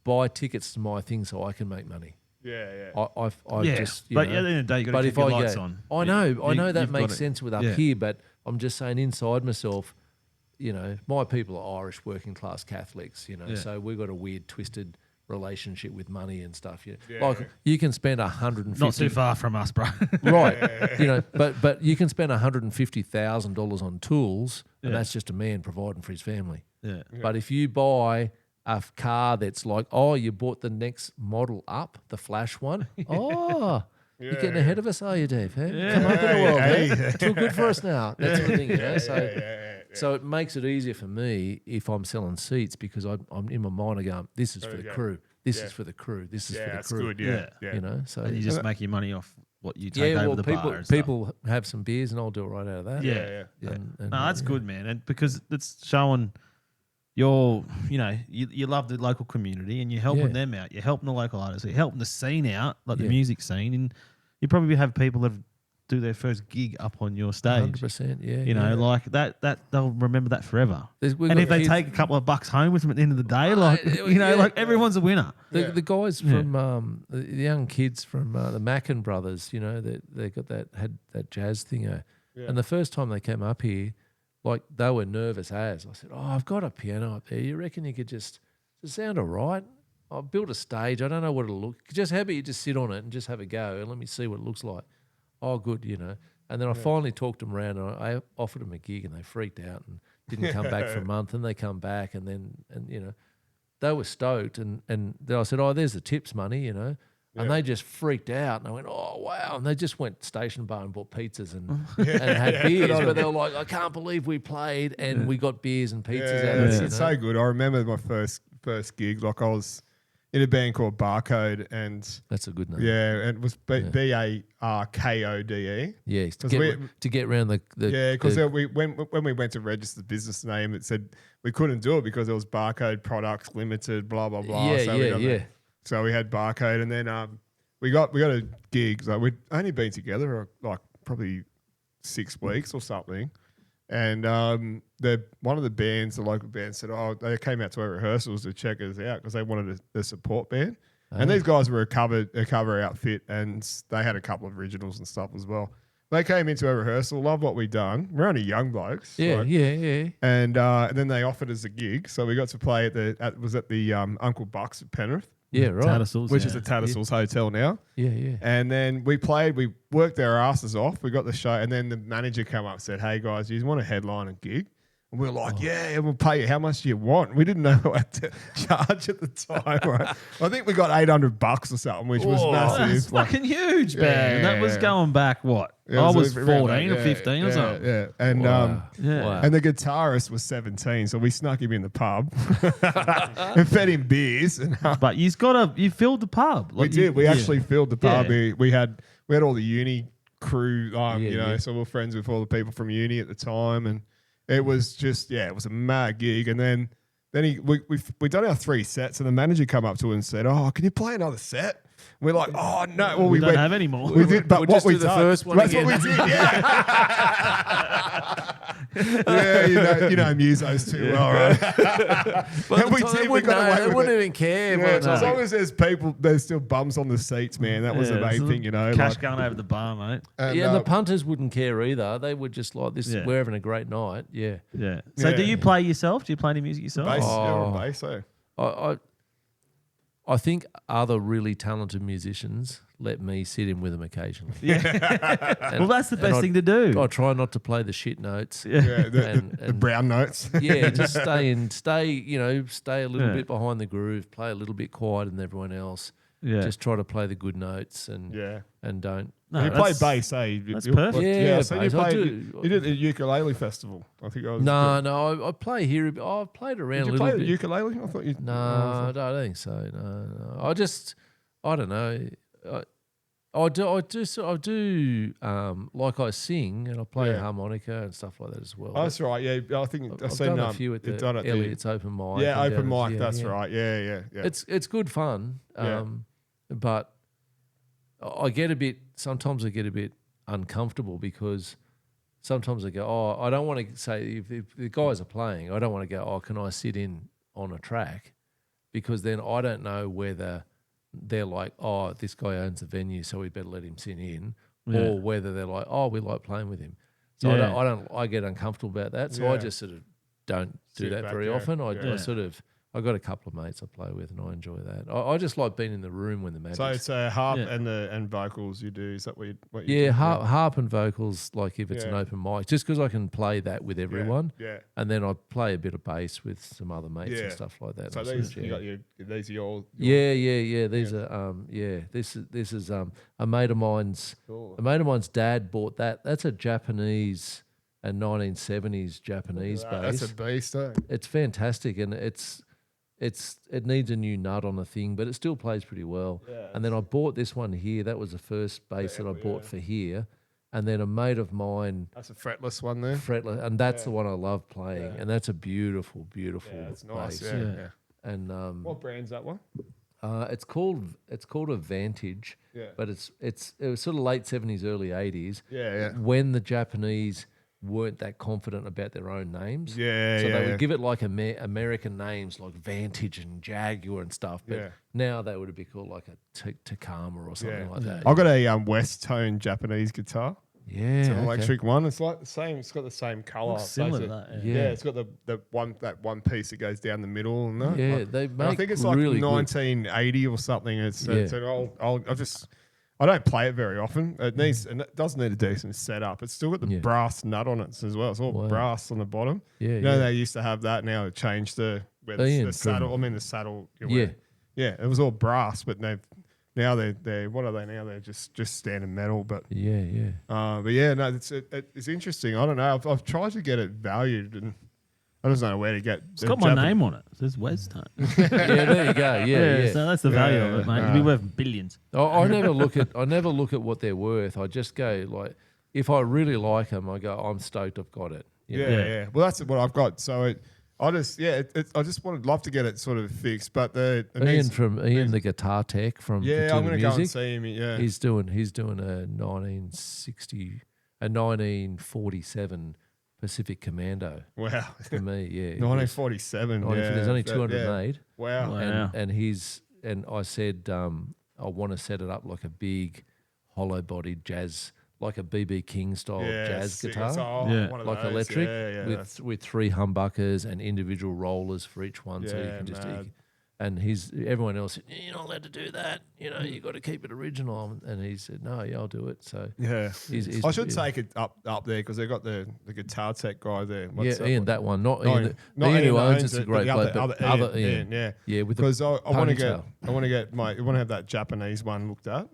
buy tickets to my thing so I can make money. I just, but at the end of the day, you got to keep your lights on. I know that makes sense with up here, but I'm just saying inside myself, you know, my people are Irish working class Catholics, you know, so we've got a weird, twisted relationship with money and stuff. Like you can spend $150. Not too far from us, bro. Right. You know, but you can spend $150,000 on tools, and that's just a man providing for his family. Yeah. But if you buy a car that's like, oh, you bought the next model up, the Flash one. Oh, you're getting ahead of us, are you, Dave? Hey? Come up in the world. Hey? Too good for us now. That's the thing, you know. So it makes it easier for me if I'm selling seats, because I'm in my mind, I go, this is for the crew. This is for the crew. This is for the crew. That's good, You know, so and you just make your money off what you take over the bar. And people have some beers, and I'll do it right out of that. Yeah. And no, that's good, man. And because it's showing you love the local community, and you're helping them out. You're helping the local artists. You're helping the scene out, like the music scene. And you probably have people that do their first gig up on your stage. 100%, yeah. You know, like that they'll remember that forever. And if they take a couple of bucks home with them at the end of the day, like, like everyone's a winner. The guys from, the young kids from the Mackin brothers, you know, they had that jazz thing. And the first time they came up here, like they were nervous as. I said, I've got a piano up there. You reckon you could just sound all right? I'll build a stage. I don't know what it'll look. Just have you just sit on it and just have a go and let me see what it looks like. Oh, good, you know. And then I finally talked them around, and I offered them a gig, and they freaked out and didn't come back for a month. And they come back, and you know, they were stoked. And then I said, oh, there's the tips money, you know. And they just freaked out, and I went, oh, wow. And they just went station bar and bought pizzas and had beers. But they were like, I can't believe we played and we got beers and pizzas out of it. It's so good. I remember my first gig, like I was in a band called Barcode, and that's a good name. Yeah, and it was BARKODE. Yeah, to get around the because when we went to register the business name, it said we couldn't do it because it was Barcode Products Limited, blah blah blah. So we had Barcode, and then we got a gig. So we'd only been together like probably 6 weeks or something. And one of the bands, the local band, said, they came out to our rehearsals to check us out because they wanted a support band. And these guys were a cover outfit, and they had a couple of originals and stuff as well. They came into our rehearsal, loved what we'd done. We're only young blokes. Yeah. And then they offered us a gig. So we got to play at the Uncle Buck's at Penrith. Yeah, right. Tattersalls, which is a Tattersalls hotel now. Yeah. And then we worked our asses off. We got the show, and then the manager came up and said, "Hey guys, you want to headline a gig?" And we were like, "Yeah, we'll pay you. How much do you want?" We didn't know what to charge at the time. Right? I think we got $800 or something, which was massive. That's fucking huge, man. That was going back what? I was 14 or 15 or something. Yeah, and Wow. and the guitarist was 17, so we snuck him in the pub and fed him beers. And, but you filled the pub. We did. We actually filled the pub. Yeah. We had all the uni crew, so we were friends with all the people from uni at the time, and it was just it was a mad gig. And then we done our 3 sets, and the manager come up to us and said, "Oh, can you play another set?" We're like, "Oh no, well, we don't have any more." We did, but We'll what just we do the done, first one that's again. what we did. Yeah, you know musos too well, right? And they wouldn't even care. Yeah, as long as there's still bums on the seats, man. That was the main thing, Cash going over the bar, mate. And the punters wouldn't care either. They would just like this. Yeah. We're having a great night. Yeah. So do you play yourself? Do you play any music yourself? bass, on bass, I think other really talented musicians let me sit in with them occasionally. Well, that's the best thing to do. I try not to play the shit notes. the brown notes. Just stay a little bit behind the groove, play a little bit quieter than everyone else. Yeah. Just try to play the good notes and don't. No, you play bass, eh? That's perfect. Yeah, you did the ukulele festival. I think I was. No, I play here. I've played around Did you a little play bit. the ukulele? I thought you. No, I don't think so. No. I don't know. I do. Like I sing and I play harmonica and stuff like that as well. Oh, that's right. Yeah, I think I've seen done a few at the Elliot's open mic. Yeah, open mic. That's right. Yeah. It's good fun. But sometimes I get a bit uncomfortable because sometimes I go, I don't want to say if the guys are playing, I don't want to go, can I sit in on a track? Because then I don't know whether they're like, this guy owns the venue, so we better let him sit in, or whether they're like, we like playing with him. So I get uncomfortable about that. So I just sort of don't do that very often. I got a couple of mates I play with, and I enjoy that. I just like being in the room when the magic. So it's harp and vocals you do. Is that what you do? Harp and vocals. Like if it's an open mic, just because I can play that with everyone. Yeah. And then I play a bit of bass with some other mates and stuff like that. So these are your Yeah. These are This is a mate of mine's. Cool. A mate of mine's dad bought that. That's a Japanese. A 1970s Japanese bass. That's a beast, eh? It's fantastic, and it needs a new nut on the thing, but it still plays pretty well. Yeah, and then I bought this one here. That was the first bass that I bought for here. And then a mate of mine. That's a fretless one there. Fretless, and that's the one I love playing. And that's a beautiful, beautiful it's nice. bass. Yeah. And what brand's that one? It's called a Vantage. Yeah. But it was sort of late 70s, early 80s. Yeah. When the Japanese weren't that confident about their own names. So they would give it like American names like Vantage and Jaguar and stuff. But now they would be called like a Tacoma or something like that. I've got a West Tone Japanese guitar. Yeah. It's an electric one. It's like the same. It's got the same colour. Similar to that. Yeah. It's got the one piece that goes down the middle and that. Yeah, they make I think it's like really 1980 or something. It's I don't play it very often. It needs and it does need a decent setup. It's still got the brass nut on it as well. It's all brass on the bottom. They used to have that. Now they changed the saddle. The saddle. It was all brass, but they're what are they now? They're just standard metal. But it's interesting. I don't know. I've tried to get it valued, and I just don't know where to get. It's got my name on it. It says Wes Tone. Yeah, there you go. Yeah. So that's the value of it, mate. It'll be worth billions. I never look at what they're worth. I just go like, if I really like them, I go, I'm stoked I've got it. You know? Yeah. Well, that's what I've got. So I just love to get it sort of fixed. But Ian the guitar tech from I'm going to go and Music, see him. Yeah, he's doing a 1947 Pacific Commando. Wow. For me, yeah. 1947. There's only 200 made. Wow. And I said I want to set it up like a big hollow bodied jazz, like a BB King style jazz guitar, one of like those. electric, with 3 humbuckers and individual rollers for each one, so you can just. And everyone else said, you're not allowed to do that. You know, you got to keep it original. And he said, no, I'll do it. So I should take it up there because they've got the guitar tech guy there. Ian, that one, not Ian. Ian who owns it's a great bloke, but other Ian. Yeah, with because I want to ponytail. have that Japanese one looked at.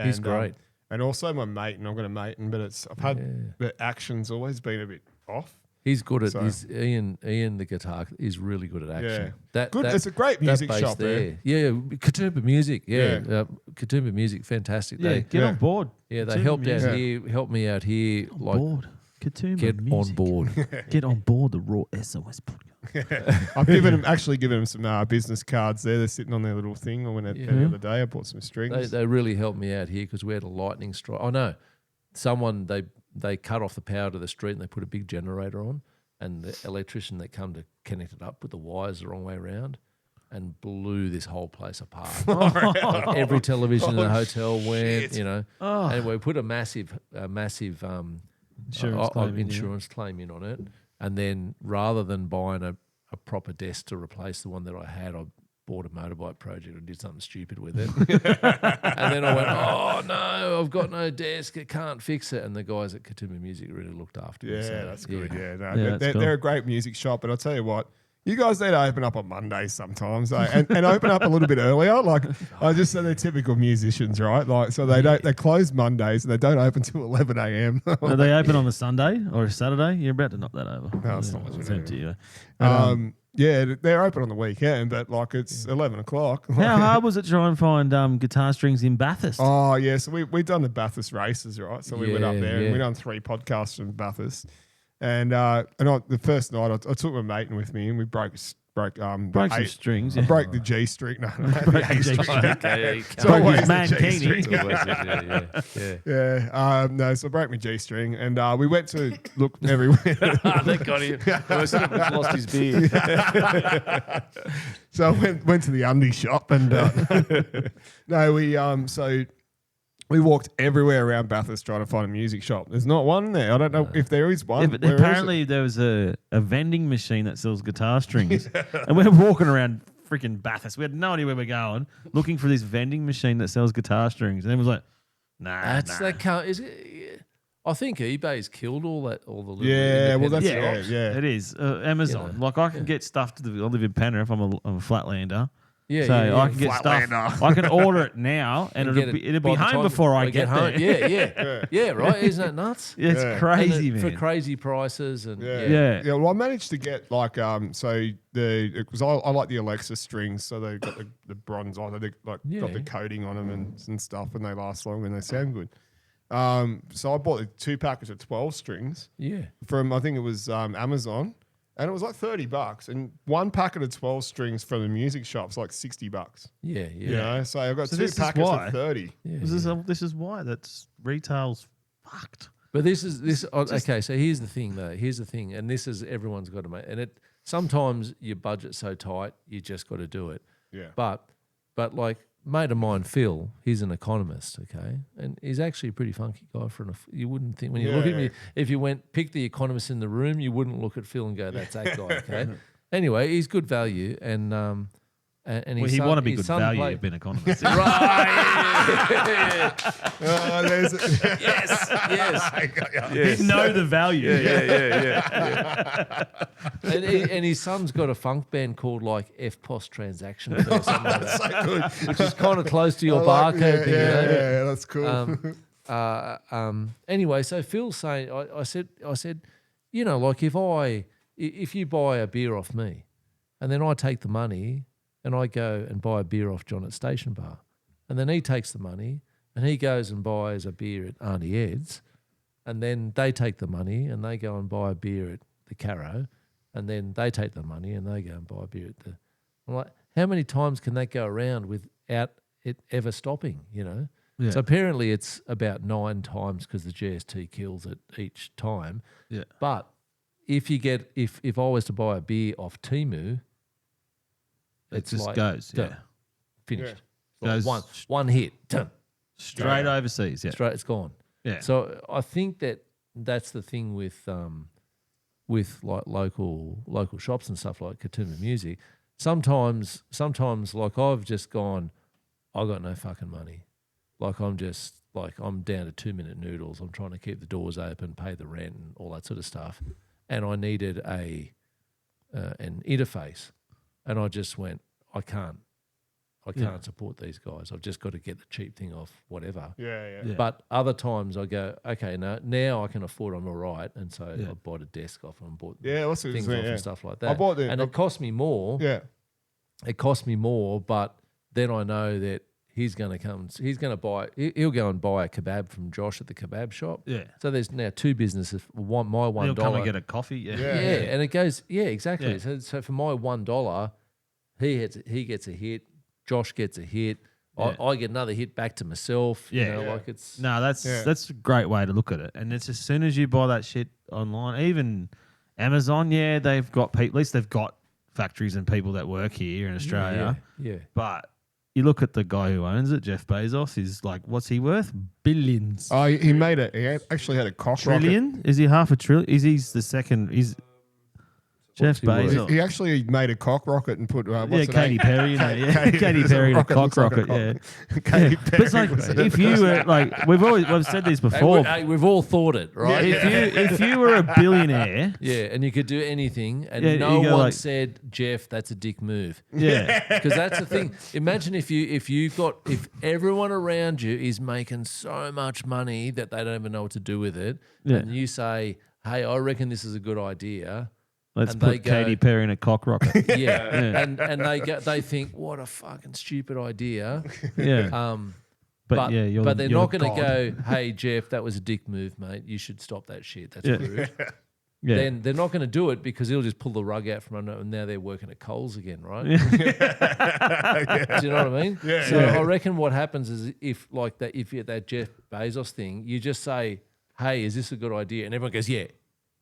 He's great. And also my mate, and I've got a mate, but I've had the action's always been a bit off. He's good at Ian the guitar is really good at action. Yeah. It's a great music shop there. Yeah, Katoomba Music. Yeah. Katoomba Music, fantastic. Yeah, get on board. Yeah, they helped me out here. Board. Katoomba Get Music. on board. Get on board the Raw SOS podcast. I've given them some business cards there. They're sitting on their little thing. I went out the other day. I bought some strings. They really helped me out here because we had a lightning strike. Oh no, someone they cut off the power to the street and they put a big generator on, and the electrician that come to connect it up put the wires the wrong way around and blew this whole place apart. Like every television in the hotel went, you know. And we put a massive insurance claim in on it. And then rather than buying a proper desk to replace the one that I had, I bought a motorbike project and did something stupid with it. And then I went, oh no, I've got no desk, it can't fix it. And the guys at Katoomba Music really looked after me. Yeah, So, that's good. They're a great music shop, but I'll tell you what, you guys need to open up on Mondays sometimes, and open up a little bit earlier. Like I just said, they're typical musicians, right? Like so they close Mondays and they don't open till 11 a.m. Are they open on a Sunday or a Saturday? You're about to knock that over. No, it's not. It's empty. Yeah, they're open on the weekend, but like it's 11 o'clock. How hard was it to try and find guitar strings in Bathurst? Oh yeah, so we've done the Bathurst races, right? So we went up there and we done 3 podcasts from Bathurst. And the first night I took my mate with me and we broke some strings. I broke the G string. No, broke the G string. So always man the G string. So I broke my G string and we went to look everywhere. They got him. Lost his beard. So I went to the undie shop and we walked everywhere around Bathurst trying to find a music shop. There's not one there. I don't know if there is one. Yeah, but apparently there was a vending machine that sells guitar strings. And we're walking around freaking Bathurst. We had no idea where we're going, looking for this vending machine that sells guitar strings. And it was like, that can't, is it? I think eBay's killed all the little shops. It is. Amazon. You know, like I can get stuff I live in Penrith. I'm a flatlander. Yeah, so I can get stuff. I can order it now, and it'll be home before I get home. there. Yeah, right. Isn't that nuts? Yeah, it's crazy, man. For crazy prices and Well, I managed to get like because I like the Alexa strings, so they got the bronze on. They got the coating on them and stuff, and they last long and they sound good. So I bought 2 packets of 12 strings. Yeah. From I think it was Amazon. And it was like $30, and 1 packet of 12 strings from the music shop's like $60. Yeah. You know, so I've got 2 packets of 30. Yeah, this is why that's retail's fucked. But this. Okay, so here's the thing, though. Here's the thing, and this is everyone's got to make. And it sometimes your budget's so tight, you just got to do it. Yeah. But like mate of mine, Phil, he's an economist, okay, and he's actually a pretty funky guy you wouldn't think when you look at me. If you pick the economist in the room, you wouldn't look at Phil and go, "That's that guy." Okay. Anyway, he's good value, and he want to be good value. You've been economist, right? Yes. You know the value. Yeah. And his son's got a funk band called like FPOS Transaction Fee or something like that. So good. Which is kind of close to your barcode thing. Yeah, that's cool. Anyway, so Phil's saying, I said, you know, like if I if you buy a beer off me, and then I take the money and I go and buy a beer off John at Station Bar, and then he takes the money and he goes and buys a beer at Auntie Ed's, and then they take the money and they go and buy a beer at the Carrow, and then they take the money and they go and buy a beer at the. I'm like, how many times can that go around without it ever stopping? Yeah. So apparently it's about 9 times because the GST kills it each time. Yeah. But if you get if I was to buy a beer off Temu, It just like goes. done, Yeah. finished. Yeah. Like Goes one hit, done. straight overseas. Yeah. Straight, it's gone. Yeah. So I think that's the thing with like local shops and stuff like Katoomba Music. Sometimes like I've just gone, I got no fucking money. Like I'm down to 2-minute noodles. I'm trying to keep the doors open, pay the rent, and all that sort of stuff. And I needed an interface, and I just went, I can't support these guys. I've just got to get the cheap thing off whatever. Yeah. But other times I go, okay, now I can afford. I'm all right, and so Yeah. I bought a desk off and bought That's what things I'm off saying, and yeah. stuff like that. It cost me more. Yeah. It cost me more, but then I know that he's going to come. He's going to buy. He'll go and buy a kebab from Josh at the kebab shop. Yeah. So there's now 2 businesses. My $1. He'll come and get a coffee. Yeah. Yeah, and it goes. Yeah, exactly. Yeah. So for my $1, he gets a hit. Josh gets a hit. Yeah. I get another hit back to myself. Yeah. Like it's No, that's a great way to look at it. And it's as soon as you buy that shit online, even Amazon, they've got people. At least they've got factories and people that work here in Australia. Yeah. But you look at the guy who owns it, Jeff Bezos. He's like, what's he worth? Billions. Oh, he made it. He actually had a cock Trillion? Is he half a trillion? He's the second? He's Jeff he worth? Bezos. He actually made a cock rocket and put what's her Katy name? Perry in there. Yeah, Katy Perry in a cock rocket. Yeah. Katy But it's like Perry. if you were like we've said this before. Hey, we've all thought it, right? If you were a billionaire, Yeah, and you could do anything, and Yeah, no you go one like- said, "Jeff, that's a dick move." yeah, Because that's the thing. Imagine if everyone around you is making so much money that they don't even know what to do with it, Yeah. and you say, "Hey, I reckon this is a good idea." let's And they put Katy go- Perry in a cock rocket. Yeah, and they think, "What a fucking stupid idea." Yeah, But you're they're you're not the going to god. go, "Hey, Jeff, that was a dick move, mate. You should stop that shit. That's Yeah. rude." Yeah. Then they're not going to do it because he'll just pull the rug out from under it, and now they're working at Coles again, right? Do you know what I mean? Yeah, So yeah. I reckon what happens is if you get that Jeff Bezos thing, you just say, "Hey, is this a good idea?" And everyone goes, "Yeah,"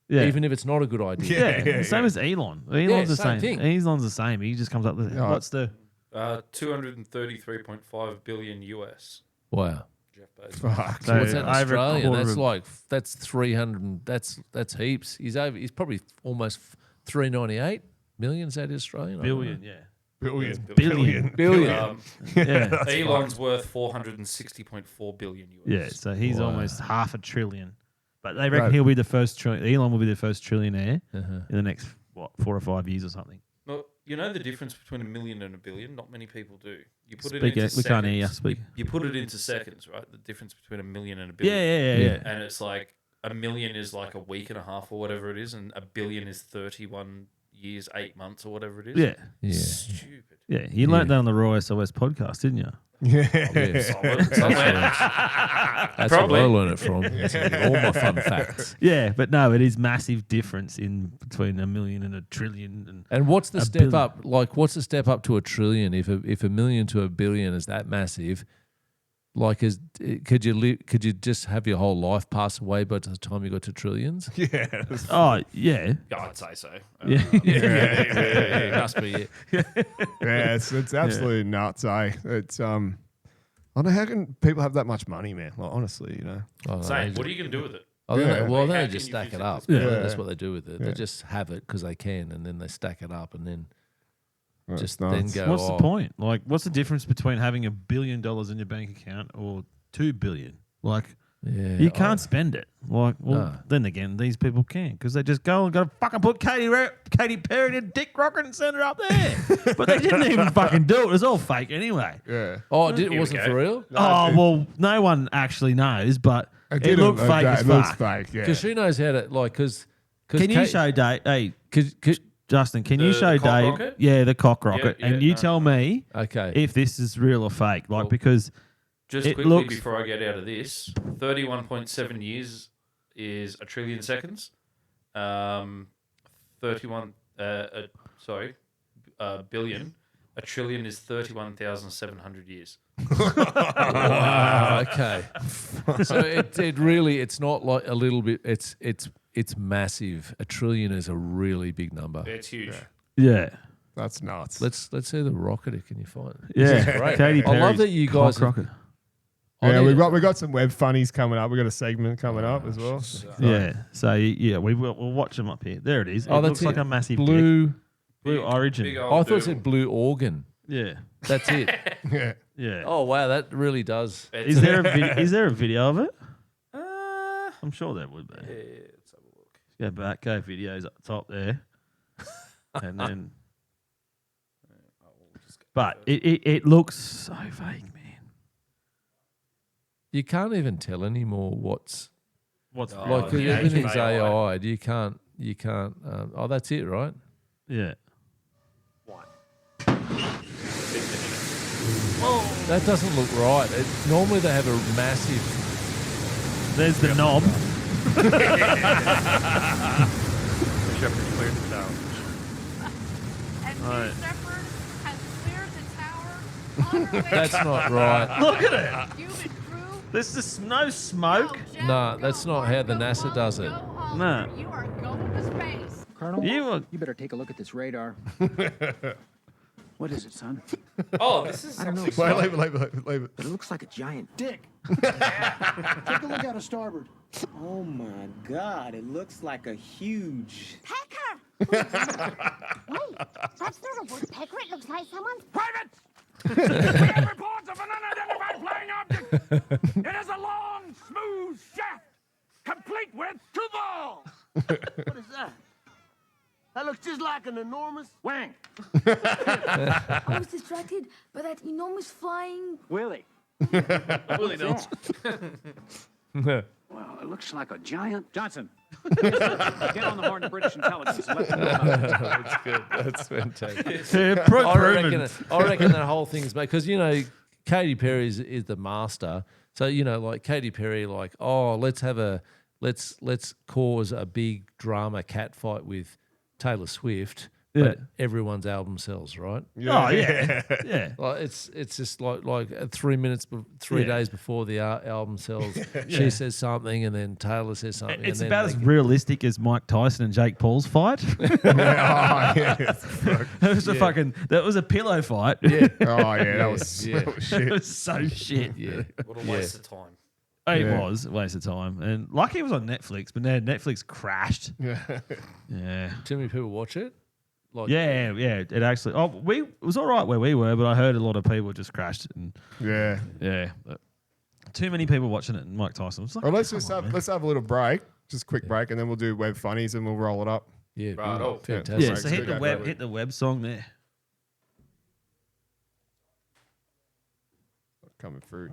yeah. even if it's not a good idea. Yeah, same as Elon. Elon's the same same. thing. Elon's the same. He just comes up with Yeah. what's the 233.5 billion US. Wow. Jeff Bezos. Fuck. So What's that in over a Australia? quarter That's 300. That's heaps. He's probably almost 398 million. Is that Australian? I don't know. billion? Yeah, Billion. Billion. yeah, Elon's worth 460.4 billion US. yeah. So he's Wow. almost half a trillion. But they reckon Right. he'll be the first trillion. Elon will be the first trillionaire Uh-huh. in the next 4 or 5 years or something. Well, you know the difference between a million and a billion? Not many people do. You put Speak it into it. We can't hear you. seconds. Speak. You put it into seconds, right? The difference between a million and a Yeah, billion. yeah. And it's like a million is like a week and a half or whatever it is, and a billion is 31 years, 8 months or whatever it is. Yeah, Yeah. Stupid. yeah. You learnt that on the Raw SOS podcast, didn't you? Yeah. That's Probably. where I learn it from. That's where I get all my fun facts. Yeah, but no, it is massive difference in between a million and a trillion. And what's the A step billion. up? Like, what's the step up to a trillion? If a million to a billion is that massive, like, could you just have your whole life pass away by the time you got to trillions? Yeah. Oh yeah, I'd say so. yeah. It must be. Yeah. Yeah, it's absolutely nuts, eh? It's I don't know how can people have that much money, man. Like, honestly, you know. I don't know, Same. they What are you going to do with it? I don't know. Yeah. Well, How they can just you stack it physically up. spend it? That's Yeah. what they do with it. Yeah. They just have it because they can, and then they stack it up, and then That's just nuts. then go. What's the "Oh, point? Like, what's the difference between having $1 billion in your bank account or 2 billion? Like, Yeah, you can't spend it. Like, well, No. then again, these people can because they just go and go fucking put Katy Perry in a dick rocket and send her up there. But they didn't even fucking do it. It was all fake anyway. Yeah. Oh, Here it we wasn't go. for real? Oh well, no one actually knows, but it didn't looked look fake that. as It looks fuck. fake, yeah. Because she knows how to, like, because Can you show Dave? Hey, Justin, can you The show cock Dave? rocket? Yeah, the cock rocket, Yeah, and you no. tell me if this is real or fake. Like Well, because Just it quickly looks before I get out of this, 31.7 years is a trillion seconds. 31, billion. A trillion is 31,700 years. Wow. Okay. So it really, it's not like a little bit. It's massive. A trillion is a really big number. It's huge. yeah. That's nuts. Let's see the rocket. Can you find it? Yeah, Great. Katy I love Perry's that you guys. cock rocket. Yeah, we got some web funnies coming up. We got a segment coming up as well. Yeah, so yeah, we'll watch them up here. There it is. It that's looks like it. a massive Blue. dick. Blue Origin. Big I old thought it doodle. said blue organ. Yeah, That's it. Yeah. yeah. Oh wow, that really does. Is there a video of it? I'm sure there would be. Yeah, let's have a look. Go back, go videos up top there, and then. But it looks so vague, man. You can't even tell anymore what's What's like the age of everything's AI. AI. You can't. Oh, that's it, right? Yeah. That doesn't look right. Normally they have a massive. There's the knob. And Right. New Shepherd has cleared the tower on her way That's to not right. Look at it. human crew. There's just no smoke. Jeff, Nah, go that's not home, how the go NASA home, does it. go home. Nah. You are going to space. Colonel, You you better take a look at this radar. What is it, son? Oh, this is I don't know, Wait, son, leave it. but it looks like a giant dick. Take a look out of starboard. Oh my God, it looks like a huge. Pecker! Wait, that's not a woodpecker. It looks like someone's... Private! We have reports of an unidentified flying object. It has a long, smooth shaft, complete with two balls. What is that? That looks just like an enormous Wang. I was distracted by that enormous flying... Willie. Really not. Well, it looks like a giant. Johnson. Get on the horn to British intelligence. And let them know about it. That's good. That's fantastic. Yeah, I reckon that whole thing's because Katy Perry is the master. So like Katy Perry, like let's cause a big drama cat fight with Taylor Swift, but everyone's album sells, right? Oh yeah, yeah. Like it's just like 3 minutes, 3 days before the album sells, she says something, and then Taylor says something. It's and then about as realistic as Mike Tyson and Jake Paul's fight. That was a pillow fight. Yeah. Oh yeah, that was Yeah. shit. It was so shit. Yeah. What a waste of time. It was a waste of time. And lucky it was on Netflix, but now Netflix crashed. Yeah. Yeah. Too many people watch it. Like, Yeah. It actually. It was all right where we were, but I heard a lot of people just crashed. And Yeah. but too many people watching it. And Mike Tyson was like, Well, let's "Come just on, man." let's have a little break, just a quick break, and then we'll do web funnies and we'll roll it up. Yeah. Right, oh, Fantastic. Yeah. Right, So so hit go the for it. hit the web song there. Coming through.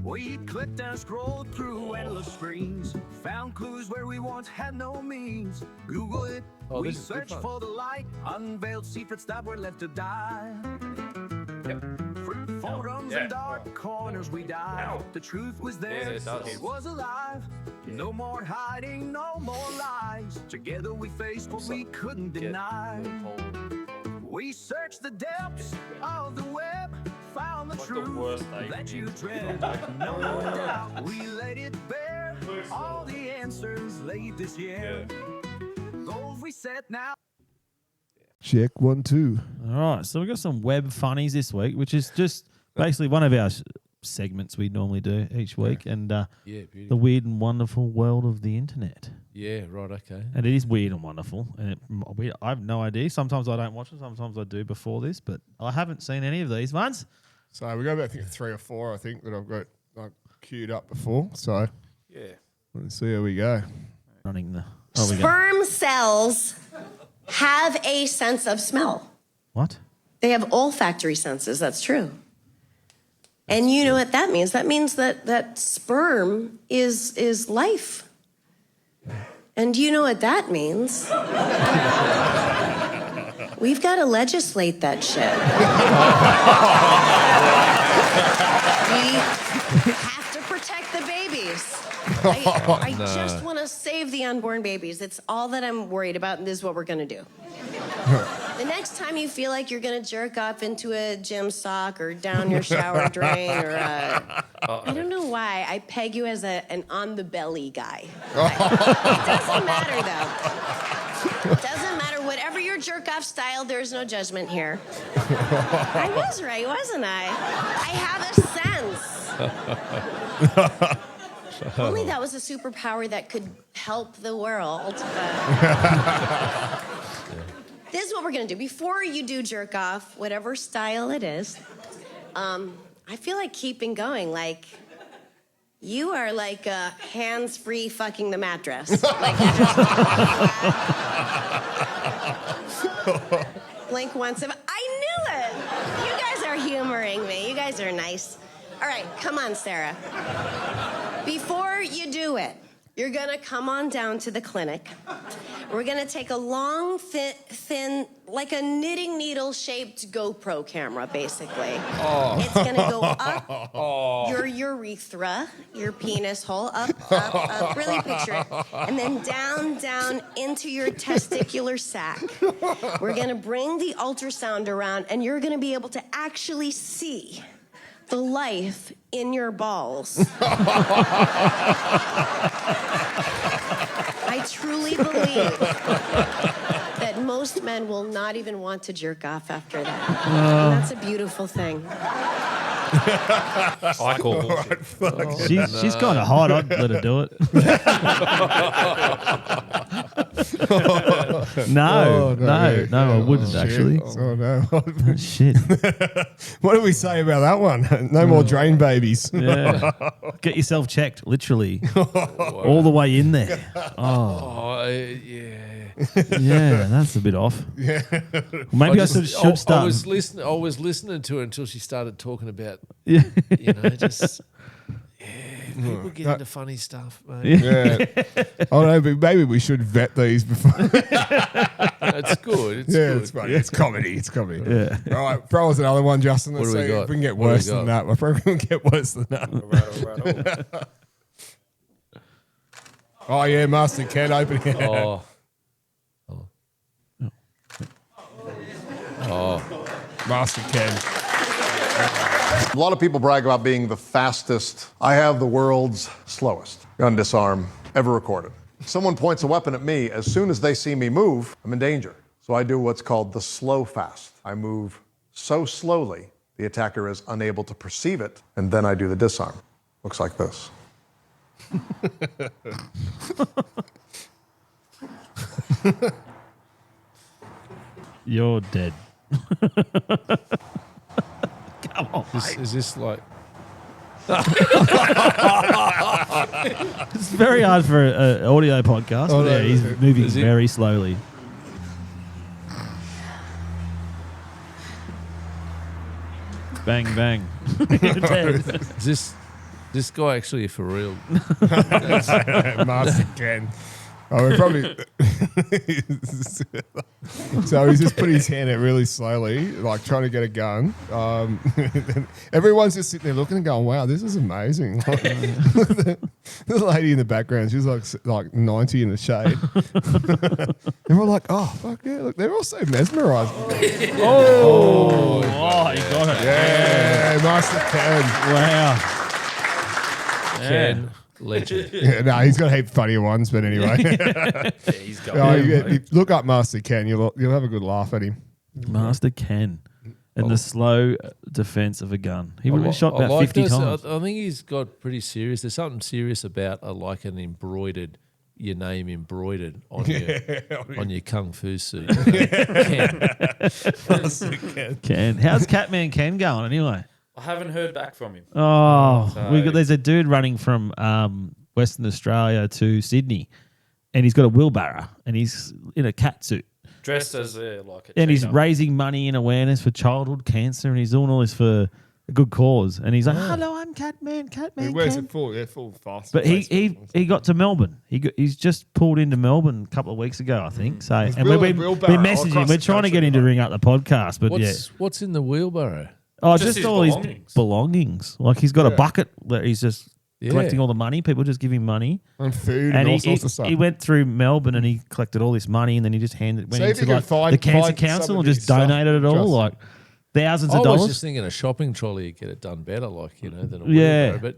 We clicked and scrolled through endless screens, found clues where we once had no means. Google it, Oh, we this is good searched fun. for the light, unveiled secrets that were left to die. Through forums and dark corners we dived. The truth was there, it does. it was alive. No more hiding, no more lies. Together we faced what we couldn't deny. We searched the depths of the web, found the Like the truth worst day that for you me. dread. No doubt we laid it bare. All the answers laid this year. Goals we set now. Check 1, 2. All right, so we've got some web funnies this week, which is just basically one of our segments we normally do each week, and Yeah, beauty. the weird and wonderful world of the internet. Yeah, right, okay. And it is weird and wonderful, and I have no idea. Sometimes I don't watch them, sometimes I do before this, but I haven't seen any of these ones. So we got about 3 or 4, I think, that I've got queued up before. So Yeah. let's see how we go. Running the we go. Sperm cells have a sense of smell. What? They have olfactory senses, that's true. And you know what that means? That means that sperm is life. And you know what that means? We've got to legislate that shit. We have to protect the babies. I just want to save the unborn babies. It's all that I'm worried about, and this is what we're going to do. The next time you feel like you're going to jerk off into a gym sock or down your shower drain or I don't know why I peg you as an on-the-belly guy. It doesn't matter, though. It doesn't matter. Whatever your jerk-off style, there's no judgment here. I was right, wasn't I? I have a sense. If only that was a superpower that could help the world. This is what we're going to do. Before you do jerk off, whatever style it is, I feel like keeping going. Like, you are like hands-free fucking the mattress. Like, you're just blink once. I knew it. You guys are humoring me. You guys are nice. All right, come on, Sarah. Before you do it, you're going to come on down to the clinic. We're going to take a long, thin, like a knitting needle-shaped GoPro camera, basically. Oh. It's going to go up your urethra, your penis hole, up, really picture it, and then down into your testicular sac. We're going to bring the ultrasound around, and you're going to be able to actually see the life in your balls. I truly believe that most men will not even want to jerk off after that. And that's a beautiful thing. I call bullshit. She's kind of hot. I'd let her do it. No, I wouldn't actually. Oh no! Shit. What did we say about that one? No more drain babies. Yeah. Get yourself checked, literally, all the way in there. Yeah. Yeah, that's a bit off. Yeah. Maybe I should start. I was listening to her until she started talking about, Yeah. just people get into funny stuff, mate. Yeah. Oh no, but maybe we should vet these before. It's good. It's good. It's funny. It's comedy. It's comedy. Yeah. All right, throw us another one, Justin. Let's What do we see got? if we can get What do we worse than that. We're probably going to get worse than that. All right. Oh yeah, Master Ken opening. Master Ken. A lot of people brag about being the fastest. I have the world's slowest gun disarm ever recorded. If someone points a weapon at me, as soon as they see me move, I'm in danger. So I do what's called the slow fast. I move so slowly, the attacker is unable to perceive it, and then I do the disarm. Looks like this. You're dead. Come on. Is this like? It's very hard for an audio podcast. Oh, but no, yeah, he's moving Is it? very slowly. Bang, bang. You're dead. Is this guy actually for real? Master Ken. Oh, we're probably. So he's just put his hand out really slowly, like trying to get a gun. Everyone's just sitting there looking and going, "Wow, this is amazing!" The lady in the background, she's like 90 in the shade. And we're like, "Oh, fuck yeah!" Look, they're all so mesmerised. He got it. Yeah, Master Ken. Wow. Ken, legend. Yeah, no, he's got a heap funnier ones, but anyway. Yeah, he's got You look up Master Ken, you'll have a good laugh at him. Master Ken. And the slow defense of a gun. He would have shot about 50 times. I think he's got pretty serious. There's something serious about like an embroidered, your name embroidered on your kung fu suit. Ken. How's Catman Ken going anyway? I haven't heard back from him. There's a dude running from Western Australia to Sydney, and he's got a wheelbarrow, and he's in a cat suit. Dressed as like a and he's Chino. raising money and awareness for childhood cancer, and he's doing all this for a good cause, and he's like, "Hello, I'm Catman, Catman." He wears Cat." it full fast. But he got to Melbourne. He's just pulled into Melbourne a couple of weeks ago, I think. So and we messaged him. We're trying to get him to ring up the podcast, but what's in the wheelbarrow? Oh, just all his belongings. Like he's got a bucket that he's just collecting all the money. People just give him money and food and all sorts of stuff. He went through Melbourne and he collected all this money, and then he just went into the Cancer Council and just donated it all, like thousands of dollars. I was just thinking a shopping trolley would get it done better, like than a wheelbarrow, but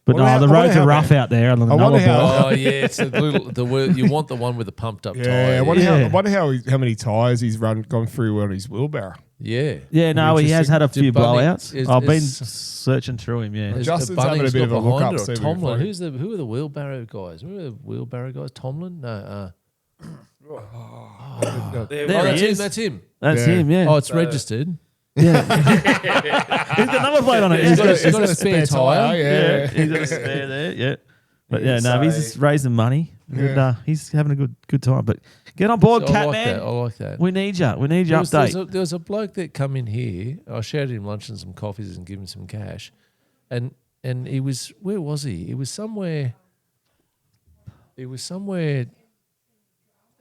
But no, the roads are rough out there on the Nullarbor. Oh yeah, it's you want the one with the pumped up tire. I wonder how many tires he's gone through on his wheelbarrow. Yeah. No, he has had a few blowouts. I've been searching through him. Yeah, Justin's having a bit of a look up. Tomlin, who are the wheelbarrow guys? Who are the wheelbarrow guys? Tomlin? No. That's him. That's him. Yeah. Oh, it's registered. Yeah. He's got number plate on it. He's got a spare tire. Yeah. He's got a spare there. Yeah. But he's just raising money. And, he's having a good time. But get on board, Catman. I like that. We need you. We need your update. There was a bloke that come in here. I shared him lunch and some coffees and give him some cash. And he was, where was he? He was somewhere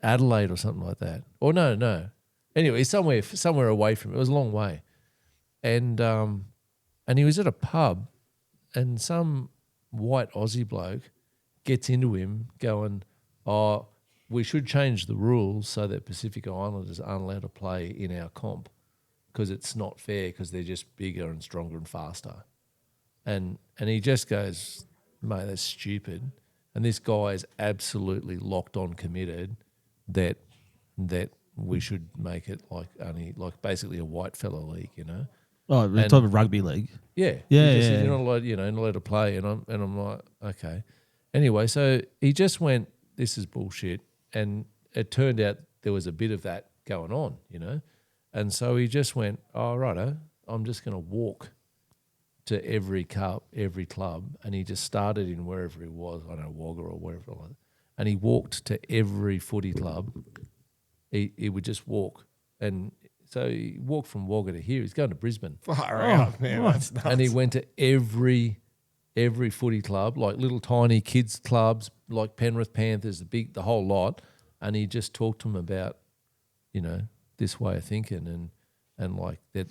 Adelaide or something like that. Or no. Anyway, somewhere away from it. It was a long way. And he was at a pub, and some white Aussie bloke gets into him going, "Oh, we should change the rules so that Pacific Islanders aren't allowed to play in our comp because it's not fair because they're just bigger and stronger and faster." And he just goes, "Mate, that's stupid." And this guy is absolutely locked on committed that we should make it like basically a white fella league, Oh, we're talking rugby league. Yeah. You're not allowed, not allowed to play, and I'm like, okay. Anyway, so he just went, this is bullshit, and it turned out there was a bit of that going on, and so he just went, oh righto, I'm just going to walk to every club, and he just started in wherever he was, I don't know, Wagga or wherever it was, and he walked to every footy club. He would just walk, and so he walked from Wagga to here. He's going to Brisbane. Far out, man. That's nuts. And he went to every footy club, like little tiny kids clubs, like Penrith Panthers, the whole lot. And he just talked to them about, this way of thinking, and like that,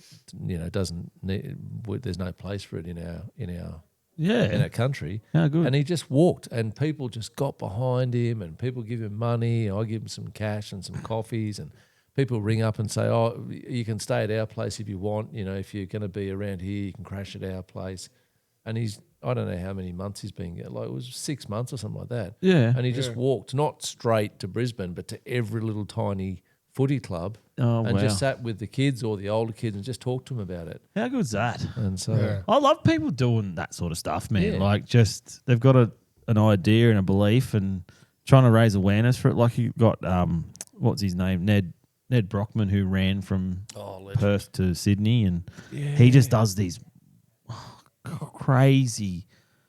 doesn't need, there's no place for it in our country. Yeah, good. And he just walked, and people just got behind him, and people give him money. I give him some cash and some coffees, and people ring up and say, "Oh, you can stay at our place if you want. If you're going to be around here, you can crash at our place." And I don't know how many months he's been, like it was 6 months or something like that. Yeah. And he just walked, not straight to Brisbane, but to every little tiny footy club, and just sat with the kids or the older kids and just talked to them about it. How good's that? And so I love people doing that sort of stuff, man. Like just they've got an idea and a belief and trying to raise awareness for it. Like you got what's his name, Ned Brockman, who ran from Perth to Sydney, and he just does these crazy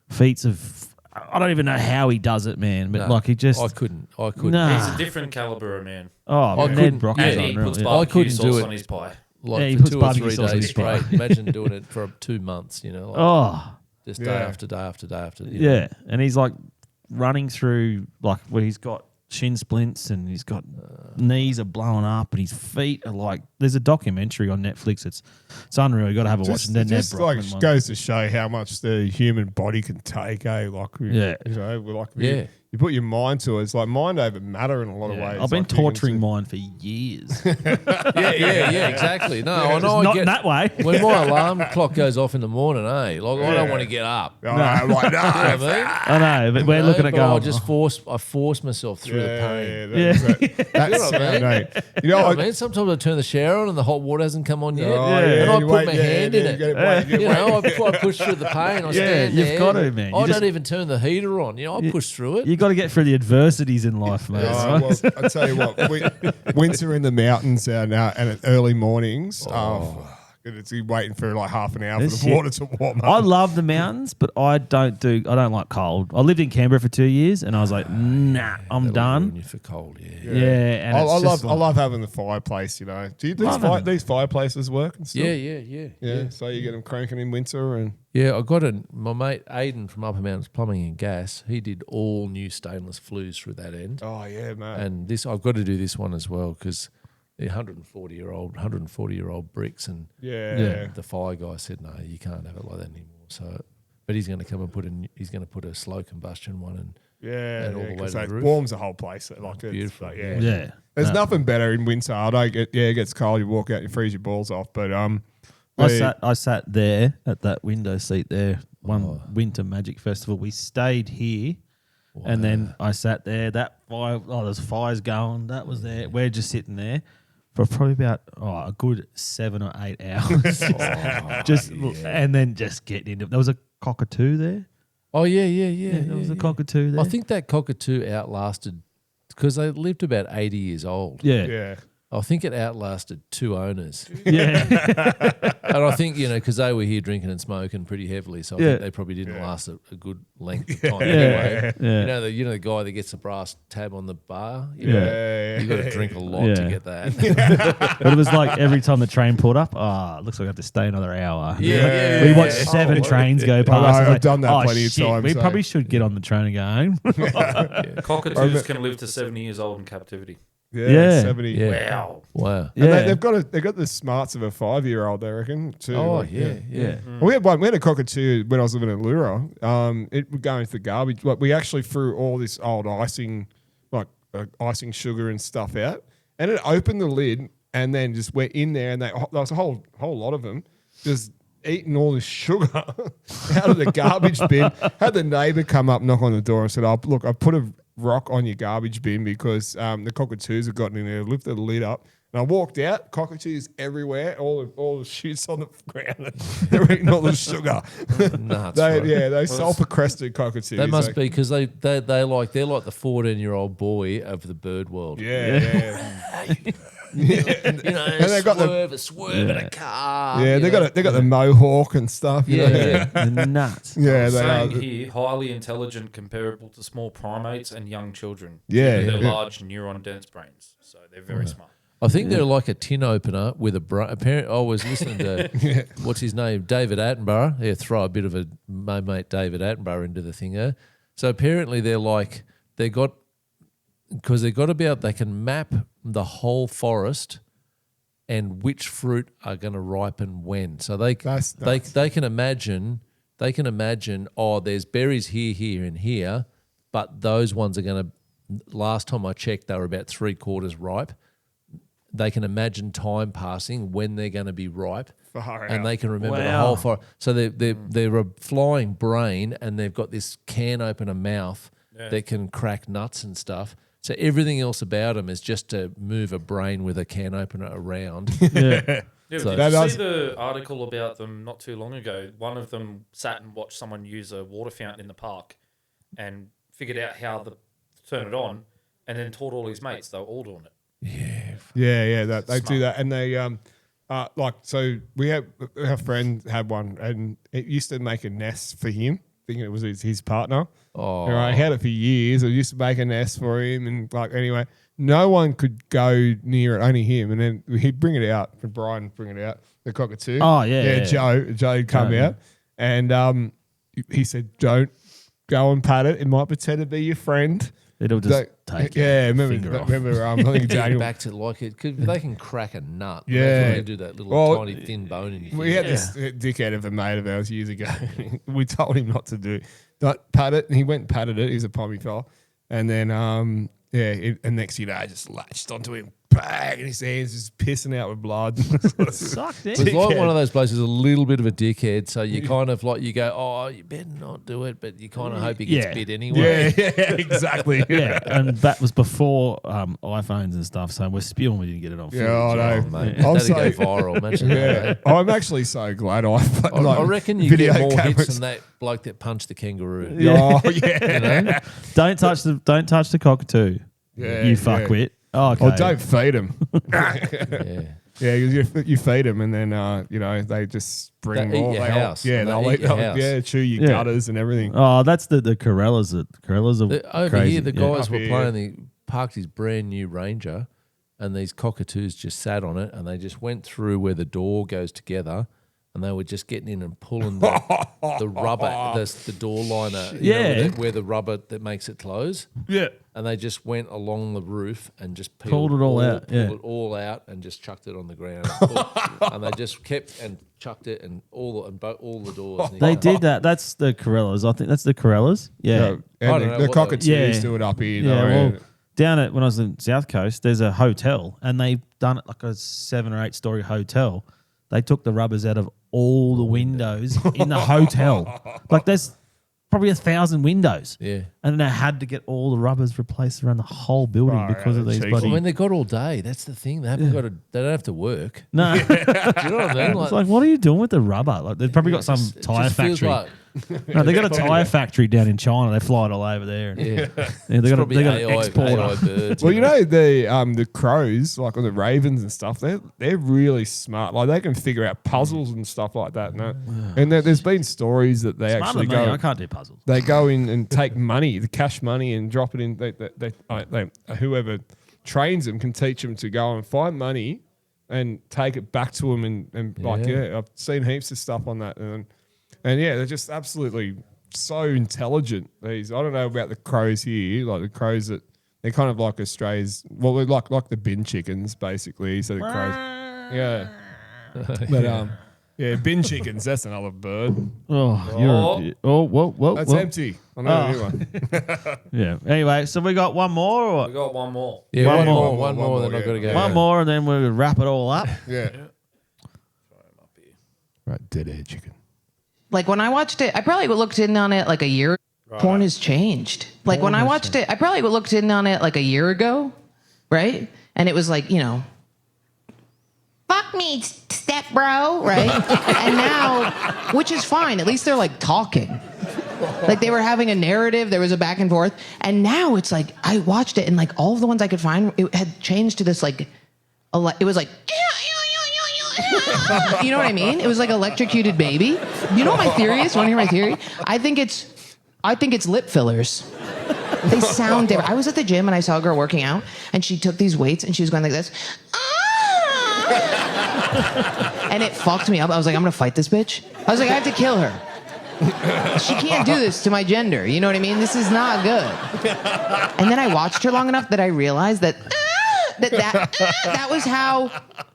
feats of. I don't even know how he does it, man. But like he just, I couldn't. Nah. He's a different caliber of man. Oh, Ned Brockman, and he puts barbecue sauce on his pie. Like he for puts 2 or barbecue 3 sauce on days his pie. straight. Imagine doing it for 2 months. Just day after day after day after. Yeah, and he's like running through like where he's got shin splints and he's got knees are blowing up and his feet are like. There's a documentary on Netflix. It's unreal. You got to have a watch. And then Ned Brockman like goes to show how much the human body can take. You put your mind to it. It's like mind over matter in a lot of ways. I've been torturing mine for years. Yeah, exactly. No, I know. Not in that way. When my alarm clock goes off in the morning, I don't want to get up. No, like, no. You know what I mean? I know, but we're looking at going. I force myself through the pain. That's what I mean. Sometimes I turn the shower on and the hot water hasn't come on yet, and I put my hand in it. Before I push through the pain, I stand there. You've got to, man. I don't even turn the heater on. I push through it. You got to get through the adversities in life, mate. Well, I tell you what, winter in the mountains and at early mornings. and it's waiting for like half an hour This for the water to warm up. I love the mountains, but I don't like cold. I lived in Canberra for 2 years, and I was like, nah, I'm done. You for cold, yeah. And I it's love having the fireplace. You know, do these fireplaces work and stuff? Yeah. So you get them cranking in winter and Yeah, I got my mate Aidan from Upper Mountains Plumbing and Gas. He did all new stainless flues through that end. oh yeah, mate. And this I've got to do this one as well because the 140-year-old bricks and the fire guy said no, you can't have it like that anymore. So, but he's going to come and he's going to put a slow combustion one and all the way to the it roof. warms the whole place. Like it's beautiful. Like, Yeah. There's nothing better in winter. I don't get it gets cold. You walk out, you freeze your balls off. But I sat there at that window seat there one Winter Magic Festival. We stayed here, and then I sat there. That fire, there's fires going. That was there. We're just sitting there for probably about a good 7 or 8 hours, and then just getting into. There was a cockatoo there. Oh yeah. There was a cockatoo there. I think that cockatoo outlasted because they lived about 80 years old. yeah. I think it outlasted 2 owners. Yeah. And I think, because they were here drinking and smoking pretty heavily, so I think they probably didn't last a good length of time anyway. Yeah. The guy that gets the brass tab on the bar, you Yeah. got to drink a lot to get that. But it was like every time the train pulled up, it looks like I have to stay another hour. Yeah. We watched 7 trains go past. I've Like, done that plenty of shit, times. We probably should get on the train and go home. Cockatoos can live to 70 years old in captivity. Yeah. 70. Yeah. Wow. And Yeah. they've got the smarts of a 5-year-old, I reckon. Too. Oh, Like, yeah. We had a cockatoo when I was living in Lura. It would go into the garbage. Like, we actually threw all this old icing, like icing sugar and stuff out, and it opened the lid and then just went in there, and there was a whole lot of them just eating all this sugar out of the garbage bin. Had the neighbour come up, knock on the door, and said, "Oh, look, I put a rock on your garbage bin because the cockatoos have gotten in there." Lifted the lid up, and I walked out. Cockatoos everywhere, all the shoots on the ground. They're eating all the sugar. Nuts. They sulphur-crested cockatoos. They must be because they're like the 14-year-old boy of the bird world. Yeah. And they got swerve in a car. Yeah, they got the mohawk and stuff. The nuts. Yeah, they Saying are. here, highly intelligent, comparable to small primates and young children. Yeah, They're yeah. large neuron-dense brains, so they're very smart. I think they're like a tin opener with a brain. Apparently, I was listening to what's his name, David Attenborough. Yeah, throw a bit of my mate David Attenborough into the thing. So apparently, they can map the whole forest and which fruit are going to ripen when. So they can imagine. There's berries here, and here, but those ones are going to. Last time I checked, they were about 3/4 ripe. They can imagine time passing when they're going to be ripe, and they can remember the whole forest. So they're a flying brain, and they've got this can opener mouth that can crack nuts and stuff. So everything else about them is just to move a brain with a can opener around. Yeah, did you see the article about them not too long ago? One of them sat and watched someone use a water fountain in the park and figured out how to turn it on, and then taught all his mates. They were all doing it. Yeah. They do that, and they so we have our friend had one, and it used to make a nest for him, thinking it was his partner. Oh, Right, he had it for years. It used to make a nest for him, and anyway, no one could go near it, only him. And then he'd bring it out, and Brian would bring it out, the cockatoo. Oh yeah. Joe'd come out, and he said, "Don't go and pat it. It might pretend to be your friend." It'll just take remember, I think Daniel. back to like it. They can crack a nut. Yeah. They do that little tiny thin bone in your We had this dickhead of a mate of ours years ago. We told him not to do it. Not pat it, and he went and patted it. He's a pommy fella. And then, and next thing you know, I just latched onto him, bang, and his hands just pissing out with blood. Sucked it. It's like one of those places, a little bit of a dickhead. So you kind of like, you go, oh, you better not do it, but you kind of hope he gets bit anyway. Yeah, exactly. Yeah, and that was before iPhones and stuff, so we're spewing we didn't get it on footage. Yeah, I know. Mate. I'm That'd so- go viral. Imagine that. I'm actually so glad I reckon you get more hits than that bloke that punched the kangaroo. Oh, yeah. You know? Don't touch the cockatoo. Yeah, you fuckwit. Oh, okay. Oh, don't feed him. Yeah. Yeah, you feed them, and then they just bring They eat more. your They house. they'll Eat your house. yeah, chew your gutters and everything. Oh, that's the Corellas. The Corellas are Over crazy. here, the guys were Up here. playing. They parked his brand new Ranger, and these cockatoos just sat on it, and they just went through where the door goes together, and they were just getting in and pulling the rubber, the door liner, where the rubber that makes it close. Yeah. And they just went along the roof and just Pulled it all out, pulled it all out, and just chucked it on the ground. And they just kept and chucked it, and all the doors. They did that. That's the Corellas. I think that's the Corellas. Yeah. And the cockatoos do it up here. Well, down at when I was in South Coast, there's a hotel, and they've done it like a 7 or 8 story hotel. They took the rubbers out of all the windows in the hotel. Like there's probably 1,000 windows. Yeah. And they had to get all the rubbers replaced around the whole building because of these bloody... I mean, they got all day. That's the thing. They haven't got to. They don't have to work. No. Do you know what I mean? It's like, what are you doing with the rubber? Like they've probably got some tyre factory. No, they got a tyre factory down in China. They fly it all over there. Yeah. They got an exporter. Birds, well, the crows, like on the ravens and stuff, they're really smart. Like they can figure out puzzles and stuff like that. And there's been stories that they Smarter actually than me. go. I can't do puzzles. They go in and take money, the cash money, and drop it in. They whoever trains them can teach them to go and find money and take it back to them. And I've seen heaps of stuff on that. And yeah, they're just absolutely so intelligent. I don't know about the crows here, like the crows that they're kind of like Australia's. Well, they're like the bin chickens, basically. So the crows, yeah. But bin chickens. That's another bird. Whoa! That's empty. I know anyone. Yeah. Anyway, so we got one more. Or? We got one more. Yeah, one more. Then I've got to go. One more, and then we'll wrap it all up. Yeah. Right, dead air chicken. Like when I watched it, I probably looked in on it like a year. Right. Porn has changed. Like when I watched it, I probably looked in on it like a year ago, right? And it was like, fuck me, step bro, right? And now, which is fine. At least they're like talking. Like they were having a narrative. There was a back and forth. And now it's like, I watched it and like all of the ones I could find, it had changed to this like, it was like, you know what I mean? It was like electrocuted baby. You know what my theory is? Want to hear my theory? I think it's lip fillers. They sound different. I was at the gym and I saw a girl working out and she took these weights and she was going like this. And it fucked me up. I was like, I'm going to fight this bitch. I was like, I have to kill her. She can't do this to my gender. You know what I mean? This is not good. And then I watched her long enough that I realized that that was how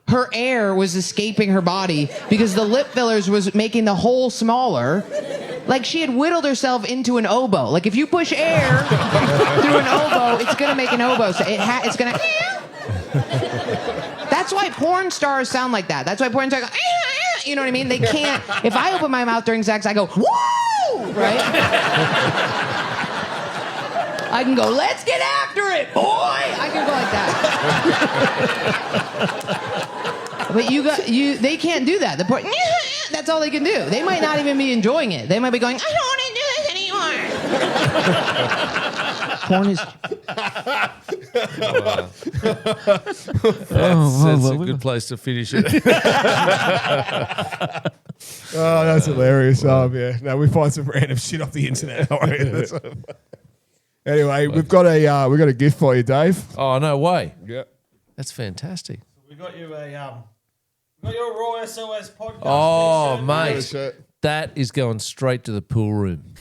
her air was escaping her body because the lip fillers was making the hole smaller. Like she had whittled herself into an oboe. Like if you push air through an oboe, it's gonna make an oboe. So it's gonna. That's why porn stars sound like that. That's why porn stars go. You know what I mean? They can't. If I open my mouth during sex, I go woo, right? I can go, let's get after it, boy. I can go like that. But they can't do that. The point, that's all they can do. They might not even be enjoying it. They might be going, I don't want to do this anymore. That's a good place to finish it. Oh, that's hilarious. Yeah. No, we find some random shit off the internet. Anyway, we've got a gift for you, Dave. Oh, no way. Yeah. That's fantastic. We got you a Raw SOS podcast. Oh, mate. That is going straight to the pool room.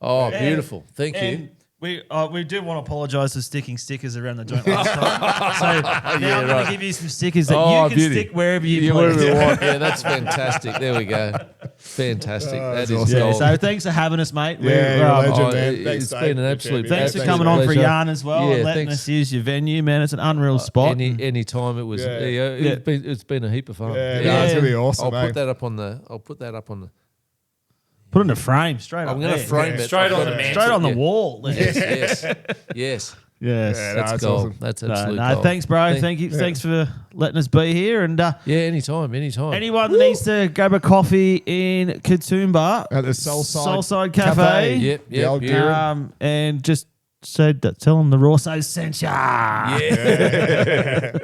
Oh, beautiful. Thank you. We do want to apologise for sticking stickers around the joint last time. So now I'm going to give you some stickers that you can stick wherever you please. Wherever you want. Yeah, that's fantastic. There we go. Fantastic. That is awesome. gold. So thanks for having us, mate. Yeah, you're a legend, man. It's been an absolute Thanks for coming on for a yarn as well and letting us use your venue, man. It's an unreal spot. Any time it was. It's been a heap of fun. Yeah, it's going to be awesome, I'll put that up on the. Put it in a frame straight up. I'm going to frame it. Straight on the mantle. Straight on the wall. Yes. That's gold. awesome. That's absolute gold. Thanks, bro. Thank you. Thanks for letting us be here. And anytime. Anyone that needs to grab a coffee in Katoomba at the SoulSide Cafe. Yep. And just said that. Tell them the Rossos sent ya. Yeah.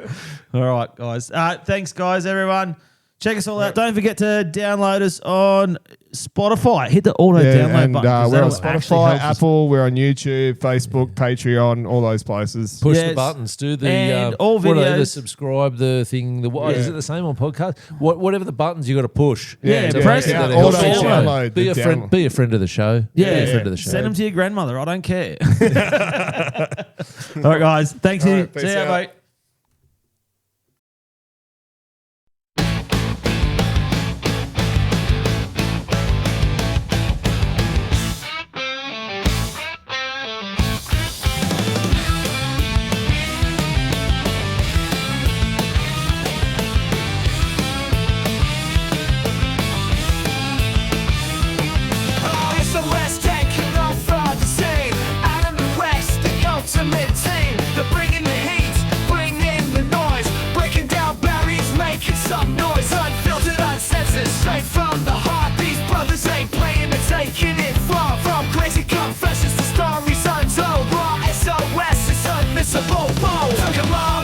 All right, guys. Thanks, guys, everyone. Check us all out. Don't forget to download us on Spotify. Hit the auto download button. We're on Spotify, Apple, we're on YouTube, Facebook, Patreon, all those places. Push the buttons. Do the and all videos. The subscribe, the thing. Is it the same on podcast? Whatever the buttons you got to push. Press it. Download. Be a friend of the show. Yeah, be a friend of the show. Send them to your grandmother. I don't care. All right, guys. Thanks. See you, mate. Straight from the heart, these brothers ain't playing, they're taking it far. From crazy confessions to stories untold, raw SOS is unmissable. Took 'em all.